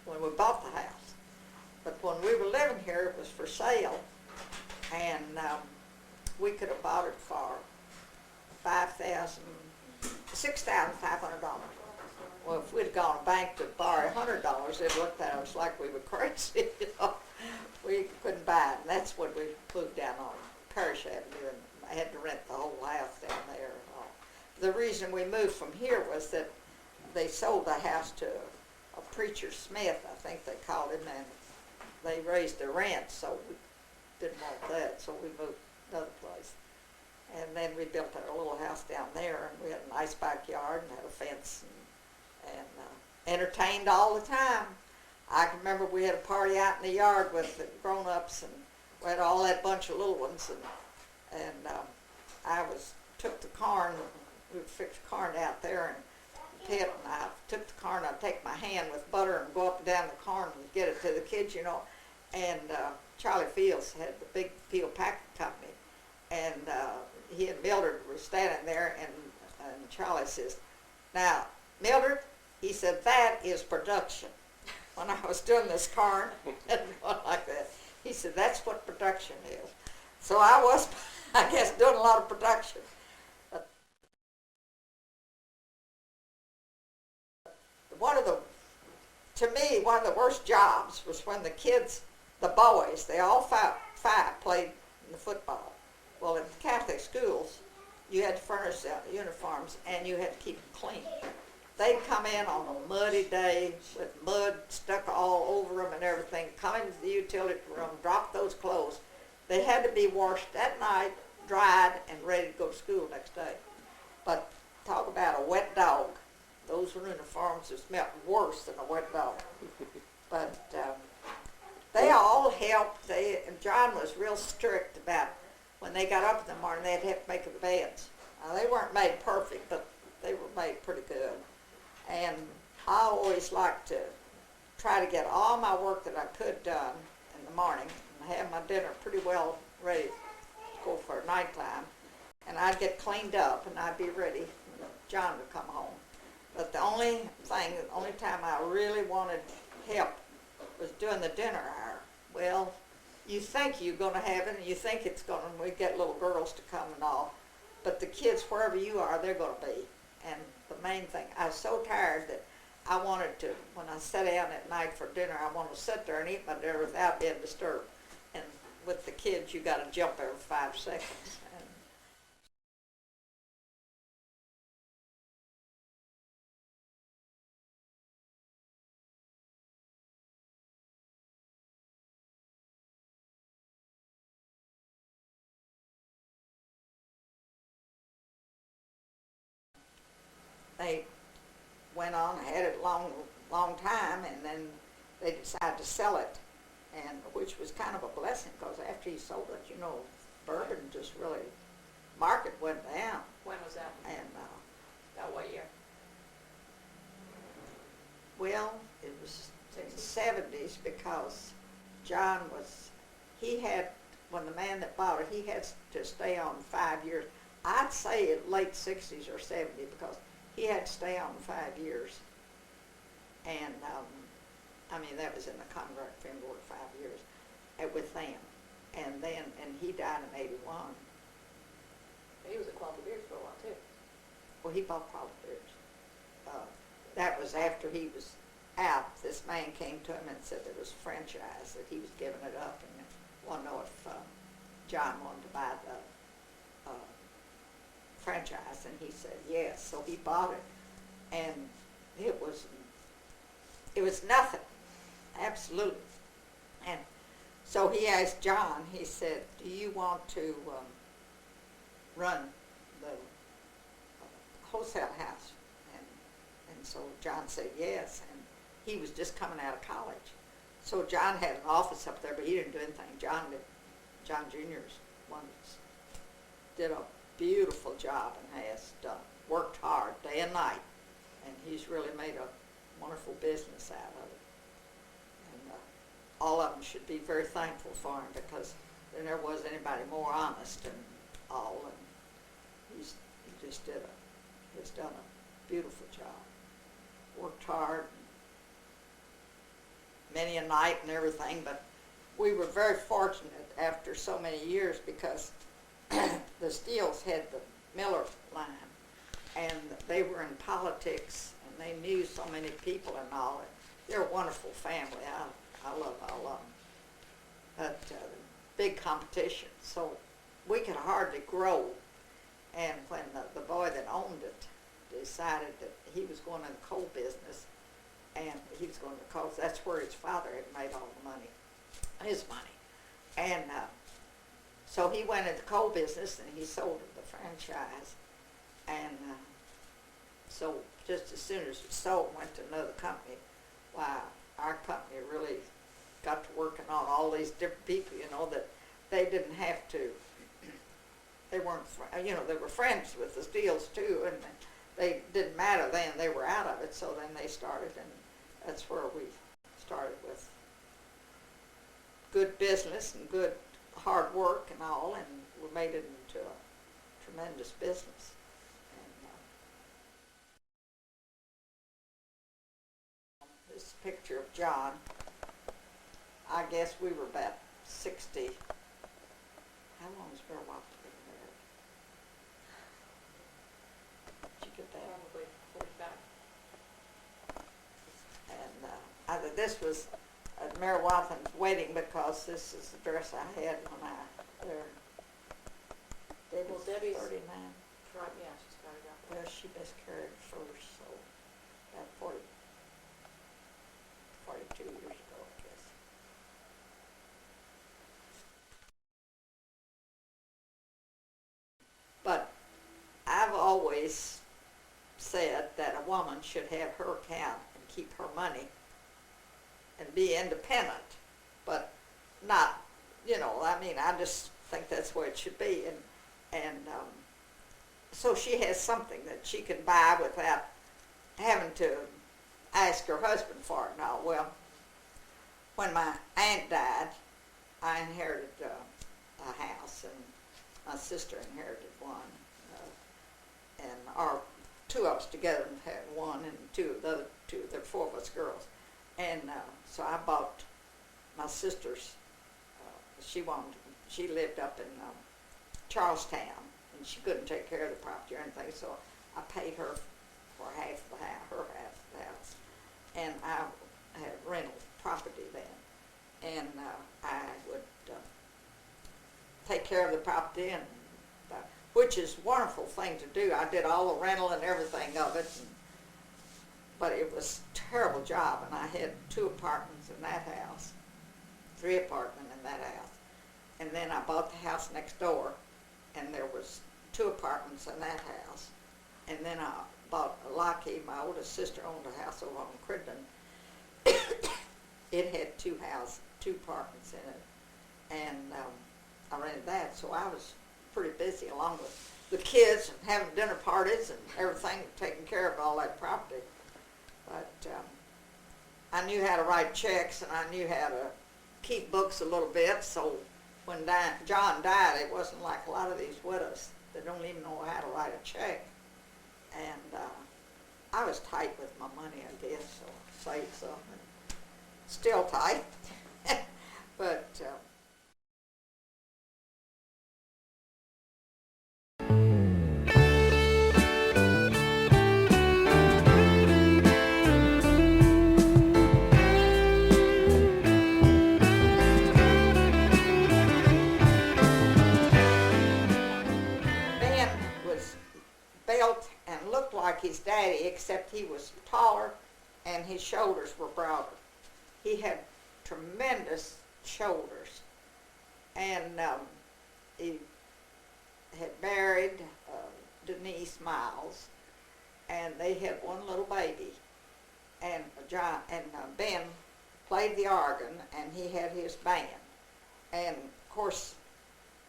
when we bought the house. But when we were living here, it was for sale, and we could have bought it for $6,500. Well, if we'd gone to the bank to borrow $100, it looked at us like we were crazy. We couldn't buy it, and that's when we moved down on Parish Avenue, and I had to rent the whole house down there. The reason we moved from here was that they sold the house to a preacher Smith, I think they called him, and they raised the rent, so we didn't want that, so we moved another place. And then we built our little house down there, and we had a nice backyard and had a fence, and entertained all the time. I can remember we had a party out in the yard with the grown-ups, and we had all that bunch of little ones, and I took the corn. We would fix corn out there and pit, and I took the corn. I'd take my hand with butter and go up and down the corn and get it to the kids, And Charlie Fields had the big Field Packing Company, and he and Mildred were standing there, and Charlie says, "Now, Mildred," he said, "that is production." When I was doing this corn and going like that, he said, "That's what production is." So I was, I guess, doing a lot of production. to me, one of the worst jobs was when the kids, the boys, they all five played in the football. Well, in the Catholic schools, you had to furnish the uniforms and you had to keep them clean. They'd come in on a muddy day with mud stuck all over them and everything, come into the utility room, drop those clothes. They had to be washed that night, dried, and ready to go to school next day. But talk about a wet dog. Those uniforms have smelled worse than a wet dog. But they all helped. And John was real strict about when they got up in the morning, they'd have to make their beds. They weren't made perfect, but they were made pretty good. And I always liked to try to get all my work that I could done in the morning and have my dinner pretty well ready to go for nighttime. And I'd get cleaned up and I'd be ready when John would come home. But the only time I really wanted help was doing the dinner hour. Well, you think you're going to have it and you think it's going to, we get little girls to come and all. But the kids, wherever you are, they're going to be. And the main thing, I was so tired that I wanted to, when I sat down at night for dinner, I wanted to sit there and eat my dinner without being disturbed. And with the kids, you got to jump every 5 seconds. And they went on, had it long time, and then they decided to sell it, and which was kind of a blessing because after he sold it, you know, bourbon just really, market went down.
When was that?
And
About what year?
well, it was in the 70s because John was, he had, when the man that bought it, he had to stay on 5 years. I'd say it late 60s or 70 because he had to stay on 5 years. And, I mean, that was in the contract for him to work 5 years with them. And then, and he died in 81.
He was at Quality Beers for a while, too.
Well, he bought Quality Beers. That was after he was out. This man came to him and said there was a franchise, that he was giving it up, and wanted to know if John wanted to buy the franchise, and he said yes. So he bought it, and it was nothing, absolutely. And so he asked John, he said, do you want to run the wholesale house? And so John said yes, and he was just coming out of college. So John had an office up there, but he didn't do anything. John Jr.'s one did a beautiful job and has worked hard day and night, and he's really made a wonderful business out of it. And all of them should be very thankful for him because there never was anybody more honest and all, and he just has done a beautiful job. Worked hard, many a night and everything, but we were very fortunate after so many years because the Steeles had the Miller line, and they were in politics, and they knew so many people and all. They're a wonderful family. I love all of them. But big competition, so we could hardly grow. And when the boy that owned it decided that he was going in the coal business, and he was going to coal, that's where his father had made all the money, his money. And so he went into the coal business, and he sold the franchise. And so just as soon as it sold, went to another company. Why, our company really got to working on all these different people, you know, that they didn't have to, they weren't, you know, they were friends with the Steeles too, and they didn't matter then, they were out of it, so then they started, and that's where we started with good business and good hard work and all, and we made it into a tremendous business. And this is a picture of John. I guess we were about 60. How long has Bear Walk been married? Did you get that?
Probably 45.
this was at Mary Wathen's wedding because this is the dress I had when I there.
Well, Debbie's
39.
right, yeah, she's got it out there.
Well, she miscarried first, so about 42 years ago, I guess. But I've always said that a woman should have her account and keep her money and be independent, but not, I mean, I just think that's the way it should be. And so she has something that she can buy without having to ask her husband for it now. Well, when my aunt died, I inherited a house, and my sister inherited one, and our two of us together had one, and there were four of us girls, and so I bought my sister's. She lived up in Charlestown, and she couldn't take care of the property or anything, so I paid her for half of the house, her half of the house, and I had rental property then, and I would take care of the property, and which is a wonderful thing to do. I did all the rental and everything of it, but it was a terrible job, and I had 2 apartments in that house, 3 apartments in that house, and then I bought the house next door, and there was 2 apartments in that house, and then I bought Lockheed. My oldest sister owned a house over on Crittenden. It had 2 apartments in it, and I rented that, so I was pretty busy along with the kids and having dinner parties and everything, taking care of all that property. But I knew how to write checks, and I knew how to keep books a little bit, so when John died, it wasn't like a lot of these widows that don't even know how to write a check. And I was tight with my money, I guess, so I saved some. Still tight. But Ben was built and looked like his daddy, except he was taller and his shoulders were broader. He had tremendous shoulders, and he had married Denise Miles, and they had one little baby. And Ben played the organ, and he had his band. And of course,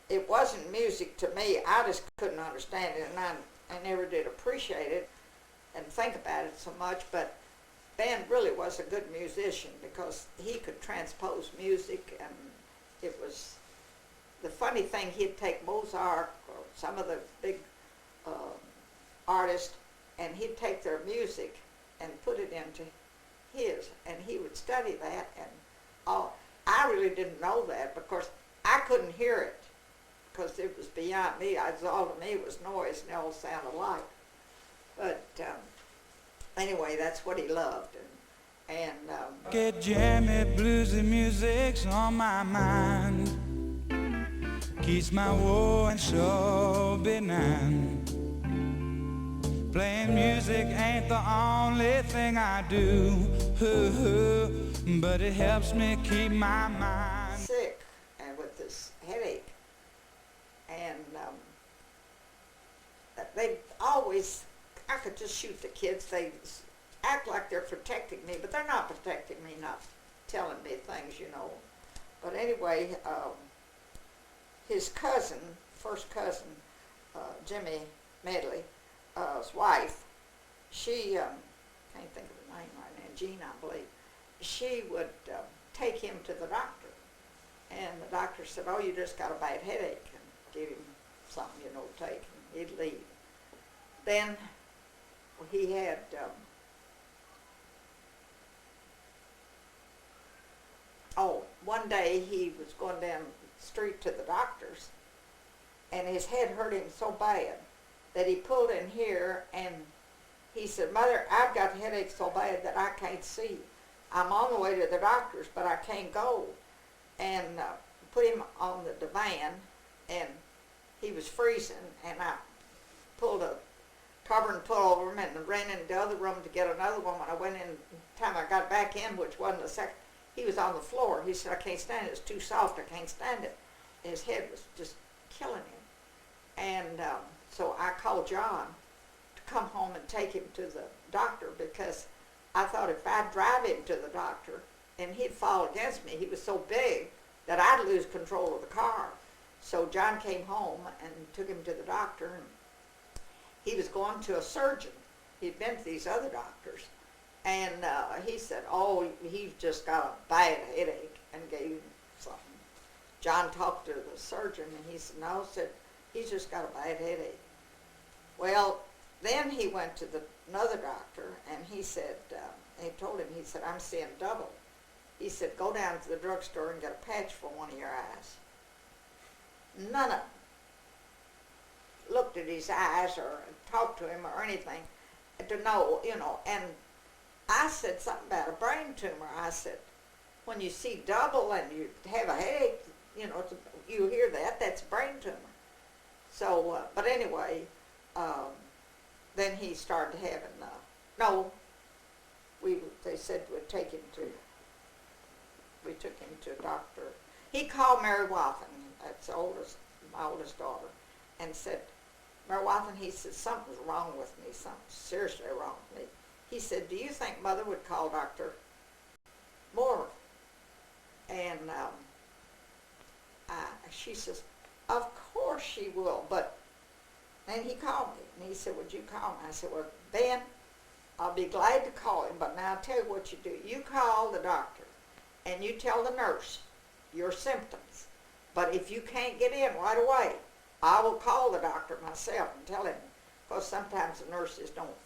it wasn't music to me. I just couldn't understand it, and I never did appreciate it and think about it so much. But Ben really was a good musician because he could transpose music, and it was the funny thing. He'd take Mozart or some of the big artists, and he'd take their music and put it into his, and he would study that. And I really didn't know that because I couldn't hear it because it was beyond me. All to me was noise, and they all sounded alike. But anyway, that's what he loved.
Get jammy bluesy music's on my mind, keeps my woe so benign. Playing music ain't the only thing I do, but it helps me keep my mind
sick and with this headache. And they always, I could just shoot the kids. They act like they're protecting me, but they're not protecting me, not telling me things, But anyway, his cousin, first cousin, Jimmy Medley, his wife, she, can't think of her name right now, Jean, I believe, she would take him to the doctor. And the doctor said, oh, you just got a bad headache, and give him something, to take, and he'd leave. Then he had, one day he was going down the street to the doctor's, and his head hurt him so bad that he pulled in here, and he said, Mother, I've got a headache so bad that I can't see. I'm on the way to the doctor's, but I can't go. And put him on the divan, and he was freezing, and I pulled a cover and pulled over him and ran into the other room to get another one. When I went in, time I got back in, which wasn't a second, he was on the floor. He said, I can't stand it. It's too soft. I can't stand it. His head was just killing him. And so I called John to come home and take him to the doctor, because I thought if I'd drive him to the doctor and he'd fall against me, he was so big that I'd lose control of the car. So John came home and took him to the doctor, and he was going to a surgeon. He'd been to these other doctors, and he said, oh, he's just got a bad headache, and gave him something. John talked to the surgeon, and he said, no, said, he's just got a bad headache. Well, then he went to another doctor, and he said, he told him, he said, I'm seeing double. He said, go down to the drugstore and get a patch for one of your eyes. None of them looked at his eyes or talked to him or anything to know, and I said something about a brain tumor. I said, when you see double and you have a headache, you hear that, that's a brain tumor. So, but anyway, then he started having, they said we took him to a doctor. He called Mary Wathen, that's my oldest daughter, and said, Mary Wathen, he said, something's wrong with me, something seriously wrong with me. He said, do you think Mother would call Dr. Moore? And she says, of course she will, but then he called me, and he said, would you call me? I said, well, Ben, I'll be glad to call him, but now I'll tell you what you do. You call the doctor, and you tell the nurse your symptoms. But if you can't get in right away, I will call the doctor myself and tell him, because sometimes the nurses don't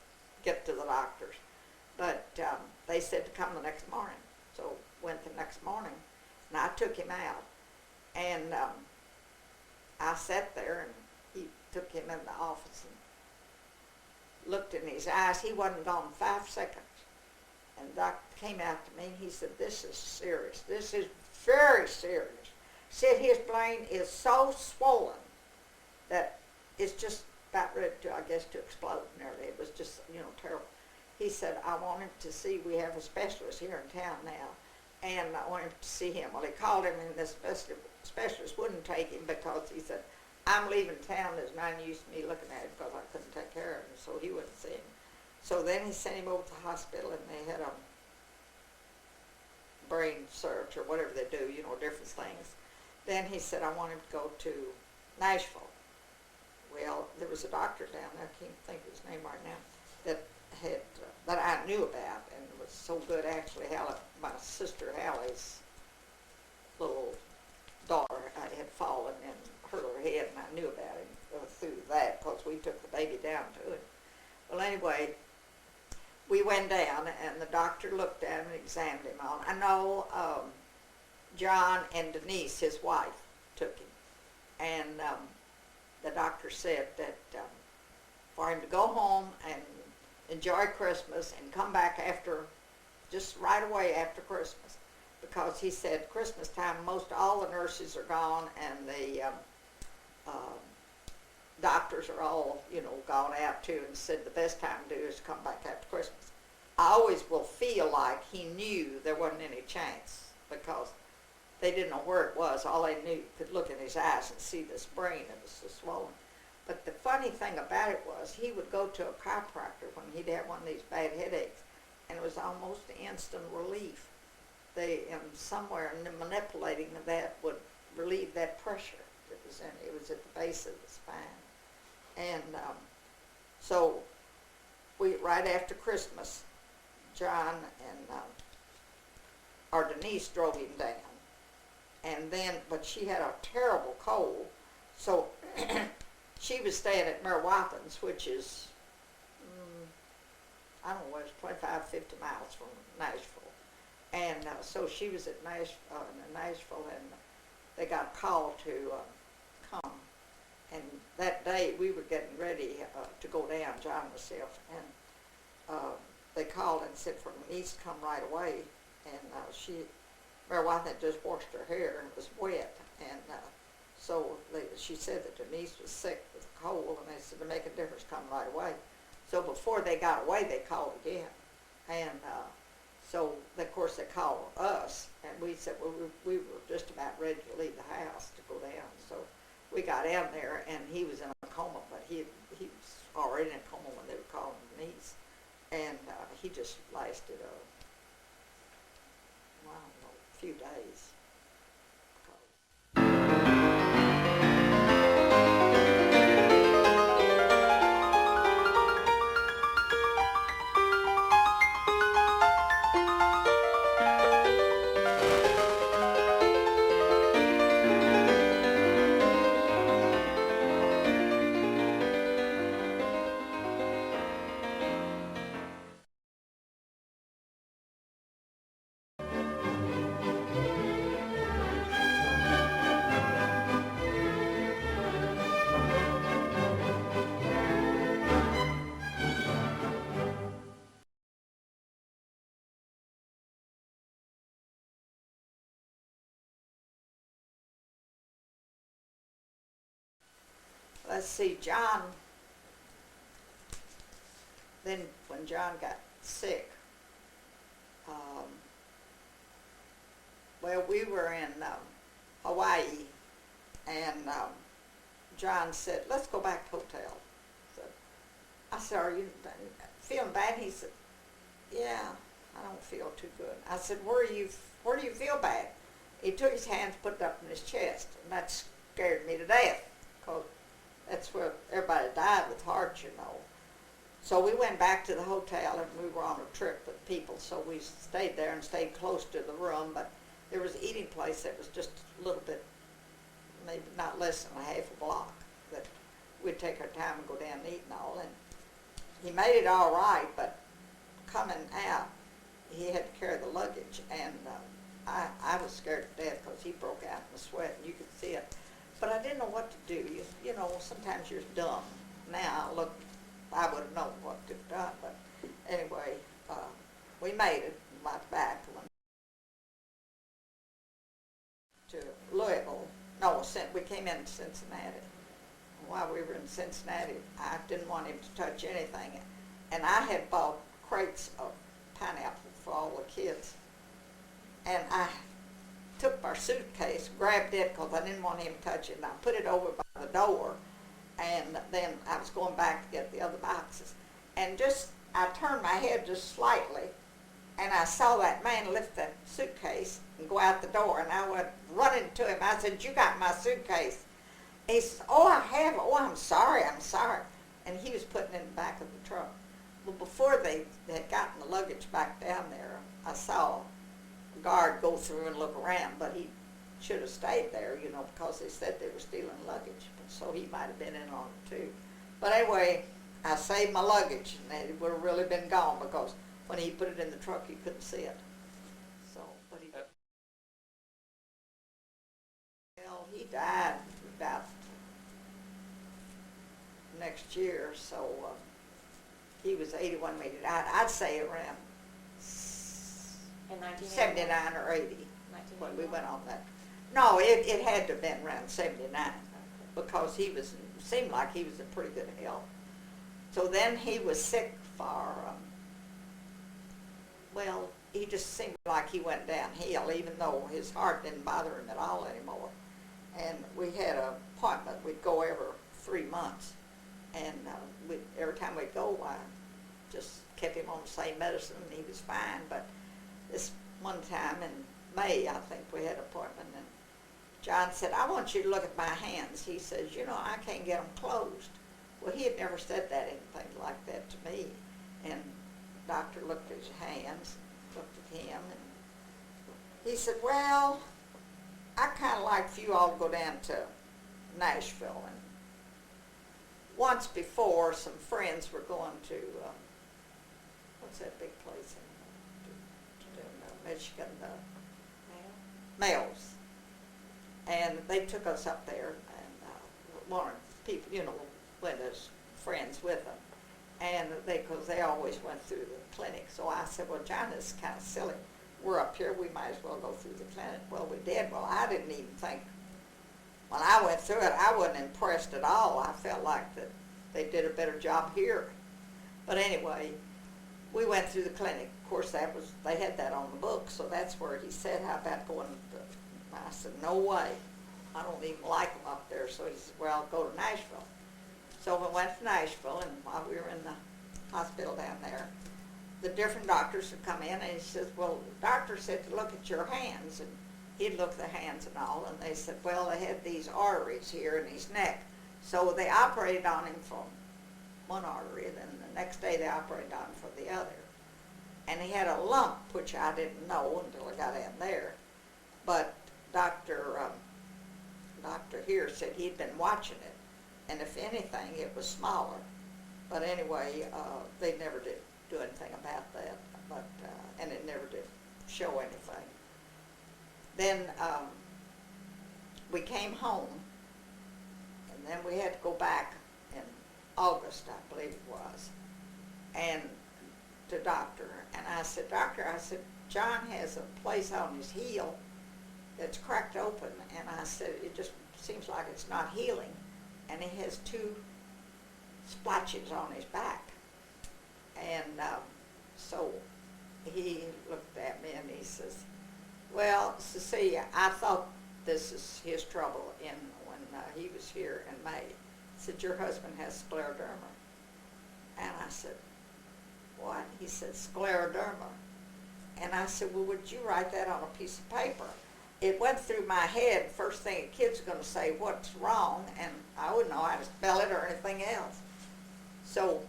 get to the doctors. But they said to come the next morning. So went the next morning, and I took him out. And I sat there, and he took him in the office and looked in his eyes. He wasn't gone 5 seconds. And the doctor came out to me, and he said, this is serious. This is very serious. Said his brain is so swollen that it's just about ready to, I guess, to explode nearly. It was just, terrible. He said, I want him to see, we have a specialist here in town now, and I want him to see him. Well, he called him, and the specialist wouldn't take him because he said, I'm leaving town. There's no use in me looking at him because I couldn't take care of him, so he wouldn't see him. So then he sent him over to the hospital, and they had a brain search or whatever they do, different things. Then he said, I want him to go to Nashville. Well, there was a doctor down there, I can't think of his name right now, that I knew about, and it was so good actually. My sister Hallie's little daughter had fallen and hurt her head, and I knew about him through that because we took the baby down to him. Well, anyway, we went down, and the doctor looked at him and examined him on. I know John and Denise, his wife, took him, and the doctor said that for him to go home and enjoy Christmas and come back just right away after Christmas, because he said Christmas time most all the nurses are gone and the doctors are all gone out too, and said the best time to do is come back after Christmas. I always will feel like he knew there wasn't any chance because they didn't know where it was. All they knew could look in his eyes and see this brain that was so swollen. But the funny thing about it was he would go to a chiropractor when he'd have one of these bad headaches, and it was almost instant relief. Somewhere in the manipulating of that would relieve that pressure that was in it. It was at the base of the spine. And so right after Christmas, John and Denise drove him down. And then, but she had a terrible cold, so she was staying at Mary Wathen's, which is, I don't know, it's 25, 50 miles from Nashville. And so she was at Nashville, and they got a call to come. And that day we were getting ready to go down, John and myself, and they called and said for Denise to come right away. and Mary White had just washed her hair and it was wet, and so she said that Denise was sick with a cold, and they said to make a difference, come right away. So before they got away, they called again, and so of course they called us, and we said, well, we were just about ready to leave the house to go down. So we got in there, and he was in a coma, but he was already in a coma when they were calling Denise, and he just lasted I don't know, a few days. Let's see, John, then when John got sick, well, we were in Hawaii, and John said, let's go back to the hotel. So I said, are you feeling bad? He said, yeah, I don't feel too good. I said, where do you feel bad? He took his hands, put it up in his chest, and that scared me to death, because that's where everybody died with hearts, you know. So we went back to the hotel, and we were on a trip with people, so we stayed there and stayed close to the room, but there was an eating place that was just a little bit, maybe not less than a half a block, that we'd take our time and go down and eat and all, and he made it all right, but coming out, he had to carry the luggage, and I was scared to death because he broke out in the sweat, and you could see it. But I didn't know what to do. You know, sometimes you're dumb. Now, look, I would have known what to have done. But anyway, we made it, went back to Louisville. No, we came in Cincinnati. While we were in Cincinnati, I didn't want him to touch anything. And I had bought crates of pineapple for all the kids. And I took our suitcase, grabbed it because I didn't want him to touch it, and I put it over by the door, and then I was going back to get the other boxes. And I turned my head just slightly, and I saw that man lift that suitcase and go out the door, and I went running to him. I said, you got my suitcase. He said, oh, I have. Oh, I'm sorry. And he was putting it in the back of the truck. Well, before they had gotten the luggage back down there, I saw guard go through and look around, but he should have stayed there, you know, because they said they were stealing luggage, so he might have been in on it too. But anyway, I saved my luggage, and it would have really been gone, because when he put it in the truck, you couldn't see it. So, but he died about next year, so he was 81 when he died. I'd say around
In
79 or 80 when we
1981.
went on that. No, it had to have been around 79 because seemed like he was in pretty good health. So then he was sick for, well, he just seemed like he went downhill, even though his heart didn't bother him at all anymore. And we had an appointment. We'd go every 3 months. And every time we'd go, I just kept him on the same medicine, and he was fine. But this one time in May, I think we had an appointment, and John said, I want you to look at my hands. He says, you know, I can't get them closed. Well, he had never said anything like that to me. And the doctor looked at his hands, looked at him, and he said, well, I kind of like for you all to go down to Nashville. And once before, some friends were going to, what's that big place in Michigan, Mills. And they took us up there, and one of the people, you know, went as friends with them. And because they always went through the clinic. So I said, well, John, this is kind of silly. we're up here, we might as well go through the clinic. Well, we did. Well, I didn't even think, when I went through it, I wasn't impressed at all. I felt like that they did a better job here. But anyway, we went through the clinic. Of course, they had that on the book, so that's where he said, how about going to, I said, no way. I don't even like them up there. So he said, well, go to Nashville. So we went to Nashville, and while we were in the hospital down there, the different doctors would come in, and he says, well, the doctor said to look at your hands, and he'd look at the hands and all, and they said, well, they had these arteries here in his neck. So they operated on him from one artery, and then the next day they operated on him for the other. And he had a lump, which I didn't know until I got in there. But Dr. here said he'd been watching it, and if anything, it was smaller. But anyway, they never did do anything about that, but and it never did show anything. Then we came home, and then we had to go back in August, I believe it was, and the doctor. And I said, Doctor, I said, John has a place on his heel that's cracked open, and I said, it just seems like it's not healing, and he has 2 splotches on his back. And so he looked at me and he says, well, Cecilia, I thought this is his trouble when he was here in May. He said, your husband has scleroderma. And I said, what? He said, scleroderma. And I said, well, would you write that on a piece of paper? It went through my head, first thing a kid's going to say, what's wrong? And I wouldn't know how to spell it or anything else. So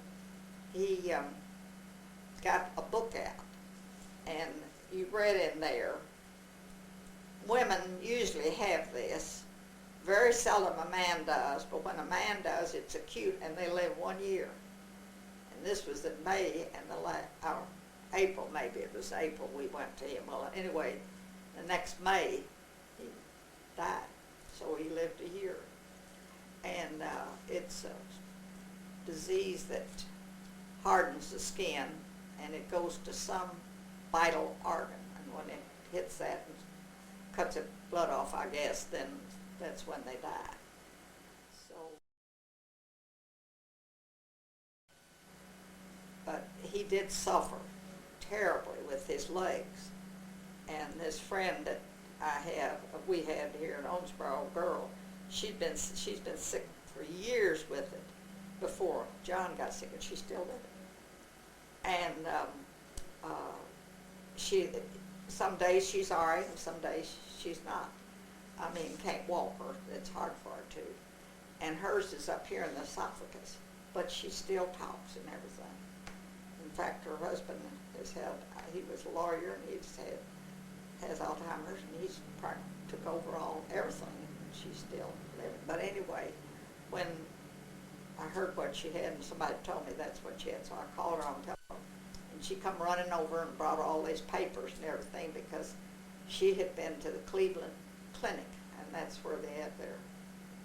he got a book out, and you read in there, women usually have this. Very seldom a man does, but when a man does, it's acute, and they live 1 year. And this was in May, and April, maybe it was April, we went to him. Well, anyway, the next May, he died, so he lived a year. And it's a disease that hardens the skin, and it goes to some vital organ, and when it hits that and cuts the blood off, I guess, then that's when they die. So, but he did suffer terribly with his legs, and this friend that we had here in Owensboro, a girl, she's been sick for years with it before John got sick, and she's still with it. And some days she's all right, and some days she's not. I mean, can't walk, or it's hard for her to. And hers is up here in the esophagus, but she still talks and everything. In fact, her husband he was a lawyer, and has Alzheimer's, and he's took over everything, and she's still living. But anyway, when I heard what she had, and somebody told me that's what she had, so I called her on telephone, and she come running over and brought all these papers and everything, because she had been to the Cleveland clinic, and that's where they had their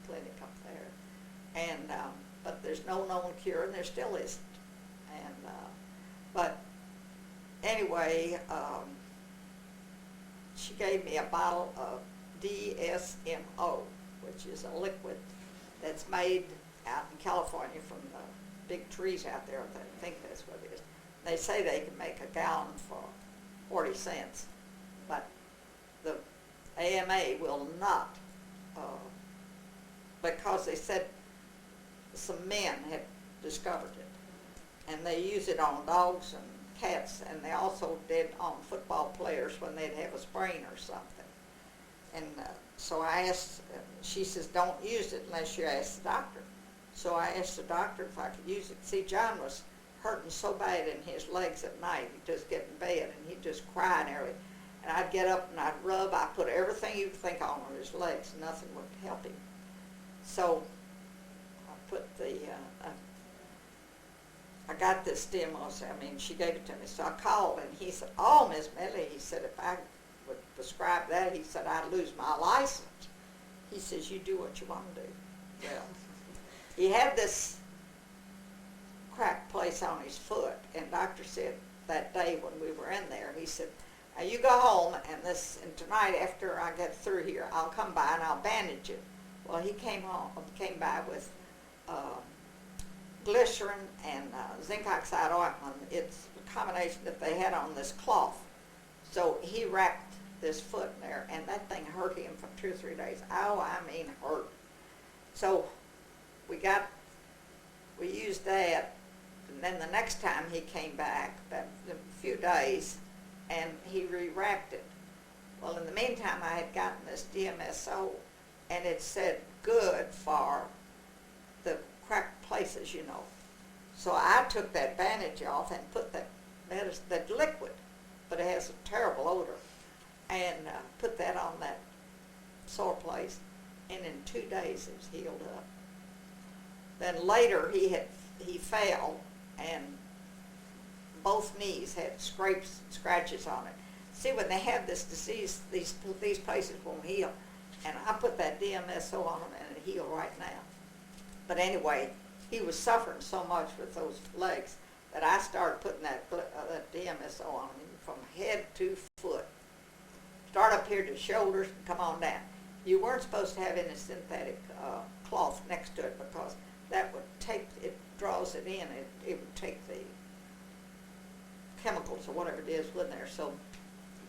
clinic up there. And but there's no known cure, and there still isn't. And but anyway, she gave me a bottle of DSMO, which is a liquid that's made out in California from the big trees out there. I think that's what it is. They say they can make a gallon for 40 cents, but the AMA will not, because they said some men had discovered it, and they use it on dogs and cats, and they also did on football players when they'd have a sprain or something. And so I asked, she says, don't use it unless you ask the doctor. So I asked the doctor if I could use it. See, John was hurting so bad in his legs at night, he'd just get in bed, and he'd just cry and everything. And I'd get up and I'd rub, I put everything you could think on his legs, nothing would help him. So I put I got this stimulus, she gave it to me. So I called, and he said, oh, Miss Medley, he said, if I would prescribe that, he said, I'd lose my license. He says, you do what you want to do. Well, he had this cracked place on his foot, and doctor said that day when we were in there, he said, Now you go home and tonight after I get through here, I'll come by and I'll bandage it. Well, he came by with glycerin and zinc oxide ointment. It's a combination that they had on this cloth. So he wrapped this foot in there, and that thing hurt him for 2 or 3 days. Oh, I mean hurt. So we used that, and then the next time he came back, about a few days, and he rewrapped it. Well, in the meantime, I had gotten this DMSO, and it said good for the cracked places, you know. So I took that bandage off and put that liquid, but it has a terrible odor, and put that on that sore place, and in 2 days it was healed up. Then later he fell, and both knees had scrapes and scratches on it. See, when they have this disease, these places won't heal. And I put that DMSO on them, and it healed right now. But anyway, he was suffering so much with those legs that I started putting that DMSO on him from head to foot. Start up here to the shoulders and come on down. You weren't supposed to have any synthetic cloth next to it, because that would it draws it in. It would take the chemicals or whatever it is in there. So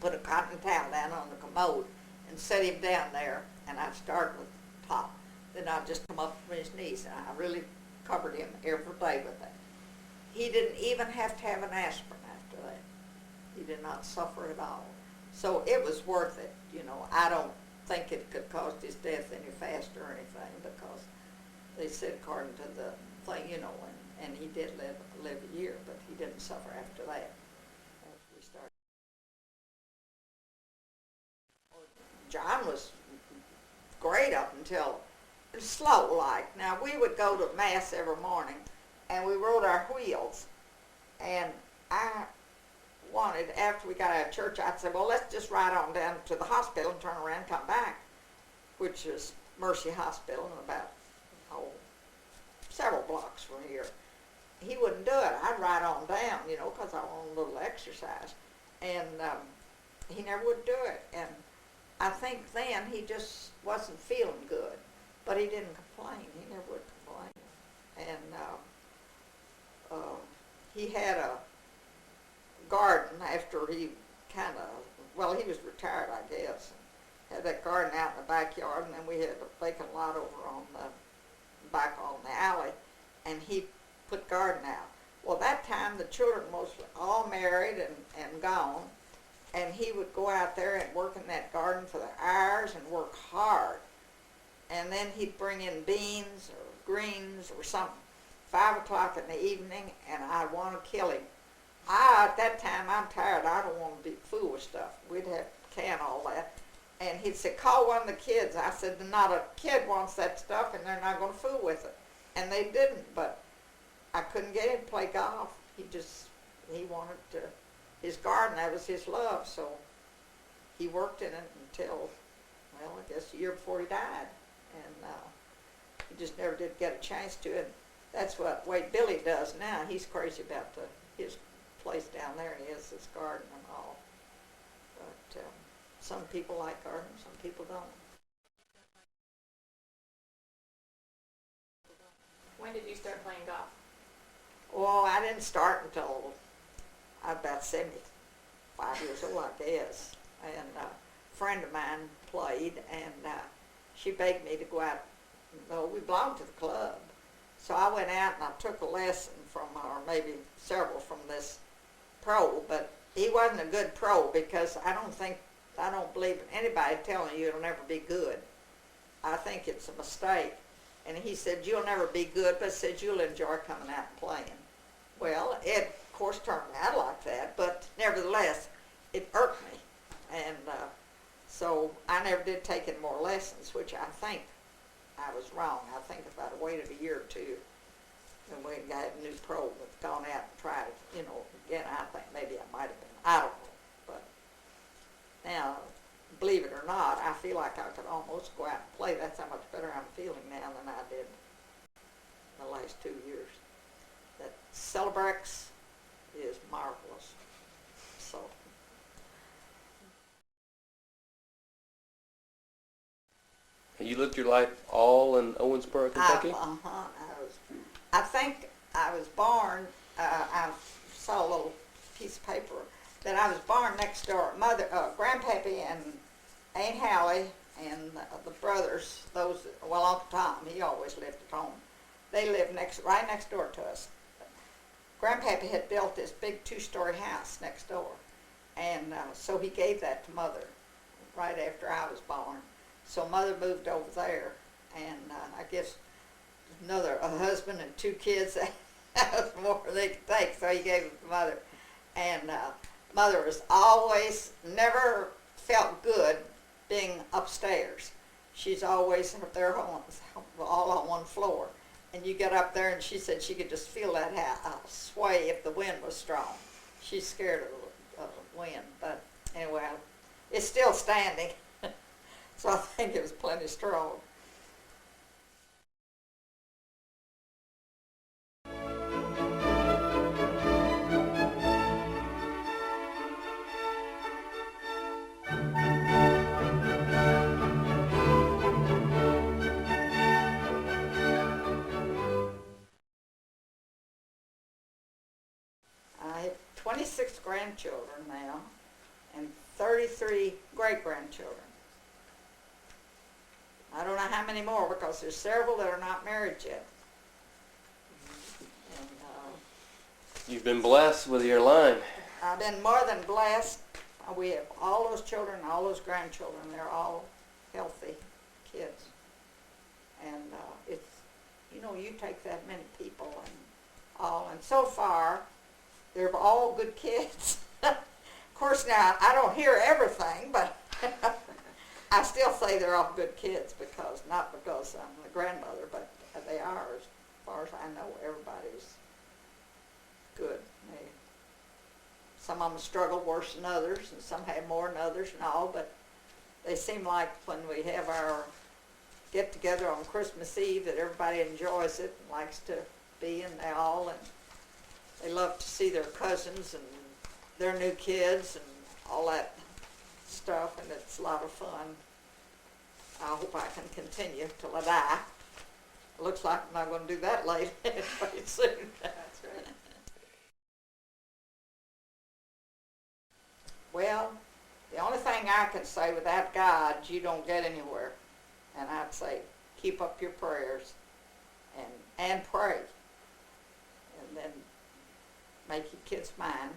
put a cotton towel down on the commode and set him down there, and I started with the top. Then I'd just come up from his knees, and I really covered him every day with that. He didn't even have to have an aspirin after that. He did not suffer at all. So it was worth it, you know. I don't think it could cause his death any faster or anything, because they said according to the thing, you know, and he did live a year, but he didn't suffer after that. After we started. John was great up until slow like. Now we would go to mass every morning, and we rode our wheels, and I wanted, after we got out of church, I'd say, well, let's just ride on down to the hospital and turn around and come back, which is Mercy Hospital, and about several blocks from here. He wouldn't do it. I'd ride on down, you know, because I wanted a little exercise, and he never would do it. And I think then he just wasn't feeling good, but he didn't complain. He never would complain. And he had a garden after he he was retired, I guess. Had that garden out in the backyard, and then we had a vacant lot over on the back on the alley, and he put garden out. Well, that time the children was all married and gone, and he would go out there and work in that garden for the hours and work hard. And then he'd bring in beans or greens or something, 5 o'clock in the evening, and I'd want to kill him. At that time, I'm tired. I don't want to be fooled with stuff. We'd have to can all that. And he'd say, call one of the kids. I said, not a kid wants that stuff, and they're not going to fool with it. And they didn't, but I couldn't get him to play golf. He wanted to, his garden, that was his love, so he worked in it until, well, I guess a year before he died. And he just never did get a chance to. And that's what way Billy does now. He's crazy about his place down there, and he has his garden and all. But some people like gardens, some people don't.
When did you start playing golf?
Well, I didn't start until I was about 75 years old, I guess. And a friend of mine played, and she begged me to go out. Well, we belonged to the club. So I went out and I took a lesson from her, or maybe several from this pro, but he wasn't a good pro, because I don't believe in anybody telling you you'll never be good. I think it's a mistake. And he said, you'll never be good, but said you'll enjoy coming out and playing. Well, it, of course, turned out like that, but nevertheless, it irked me. And so I never did take any more lessons, which I think I was wrong. I think if I'd waited a year or two, and we got a new pro that's gone out and tried it, you know, again, I think maybe I might have been. I don't know. But now, believe it or not, I feel like I could almost go out and play. That's how much better I'm feeling now than I did in the last 2 years. That Celebrex is marvelous. So,
You lived your life all in Owensboro, Kentucky?
I think I was born, I saw a little piece of paper that I was born next door. Grandpappy and Aunt Hallie and the brothers, Uncle Tom, he always lived at home. They lived right next door to us. Grandpappy had built this big 2-story house next door, and so he gave that to Mother right after I was born. So Mother moved over there, and I guess a husband and 2 kids, that was more than they could take, so he gave it to Mother. And Mother was always, never felt good being upstairs. She's always there all on one floor. And you get up there, and she said she could just feel that sway if the wind was strong. She's scared of the wind, but anyway, it's still standing. So I think it was plenty strong. I have 26 grandchildren now and 33 great-grandchildren. I don't know how many more because there's several that are not married yet. And,
You've been blessed with your line.
I've been more than blessed. We have all those children, all those grandchildren. They're all healthy kids. And it's, you take that many people and so far, they're all good kids. Of course, now, I don't hear everything, but I still say they're all good kids not because I'm the grandmother, but they are. As far as I know, everybody's good. Some of them struggle worse than others, and some have more than others and all, but they seem like when we have our get-together on Christmas Eve that everybody enjoys it and likes to be in there all, and they love to see their cousins and their new kids and all that stuff, and it's a lot of fun. I hope I can continue till I die. It looks like I'm not going to do that late pretty soon.
That's right.
Well, the only thing I can say, without God, you don't get anywhere. And I'd say keep up your prayers and pray. And then make your kids mind.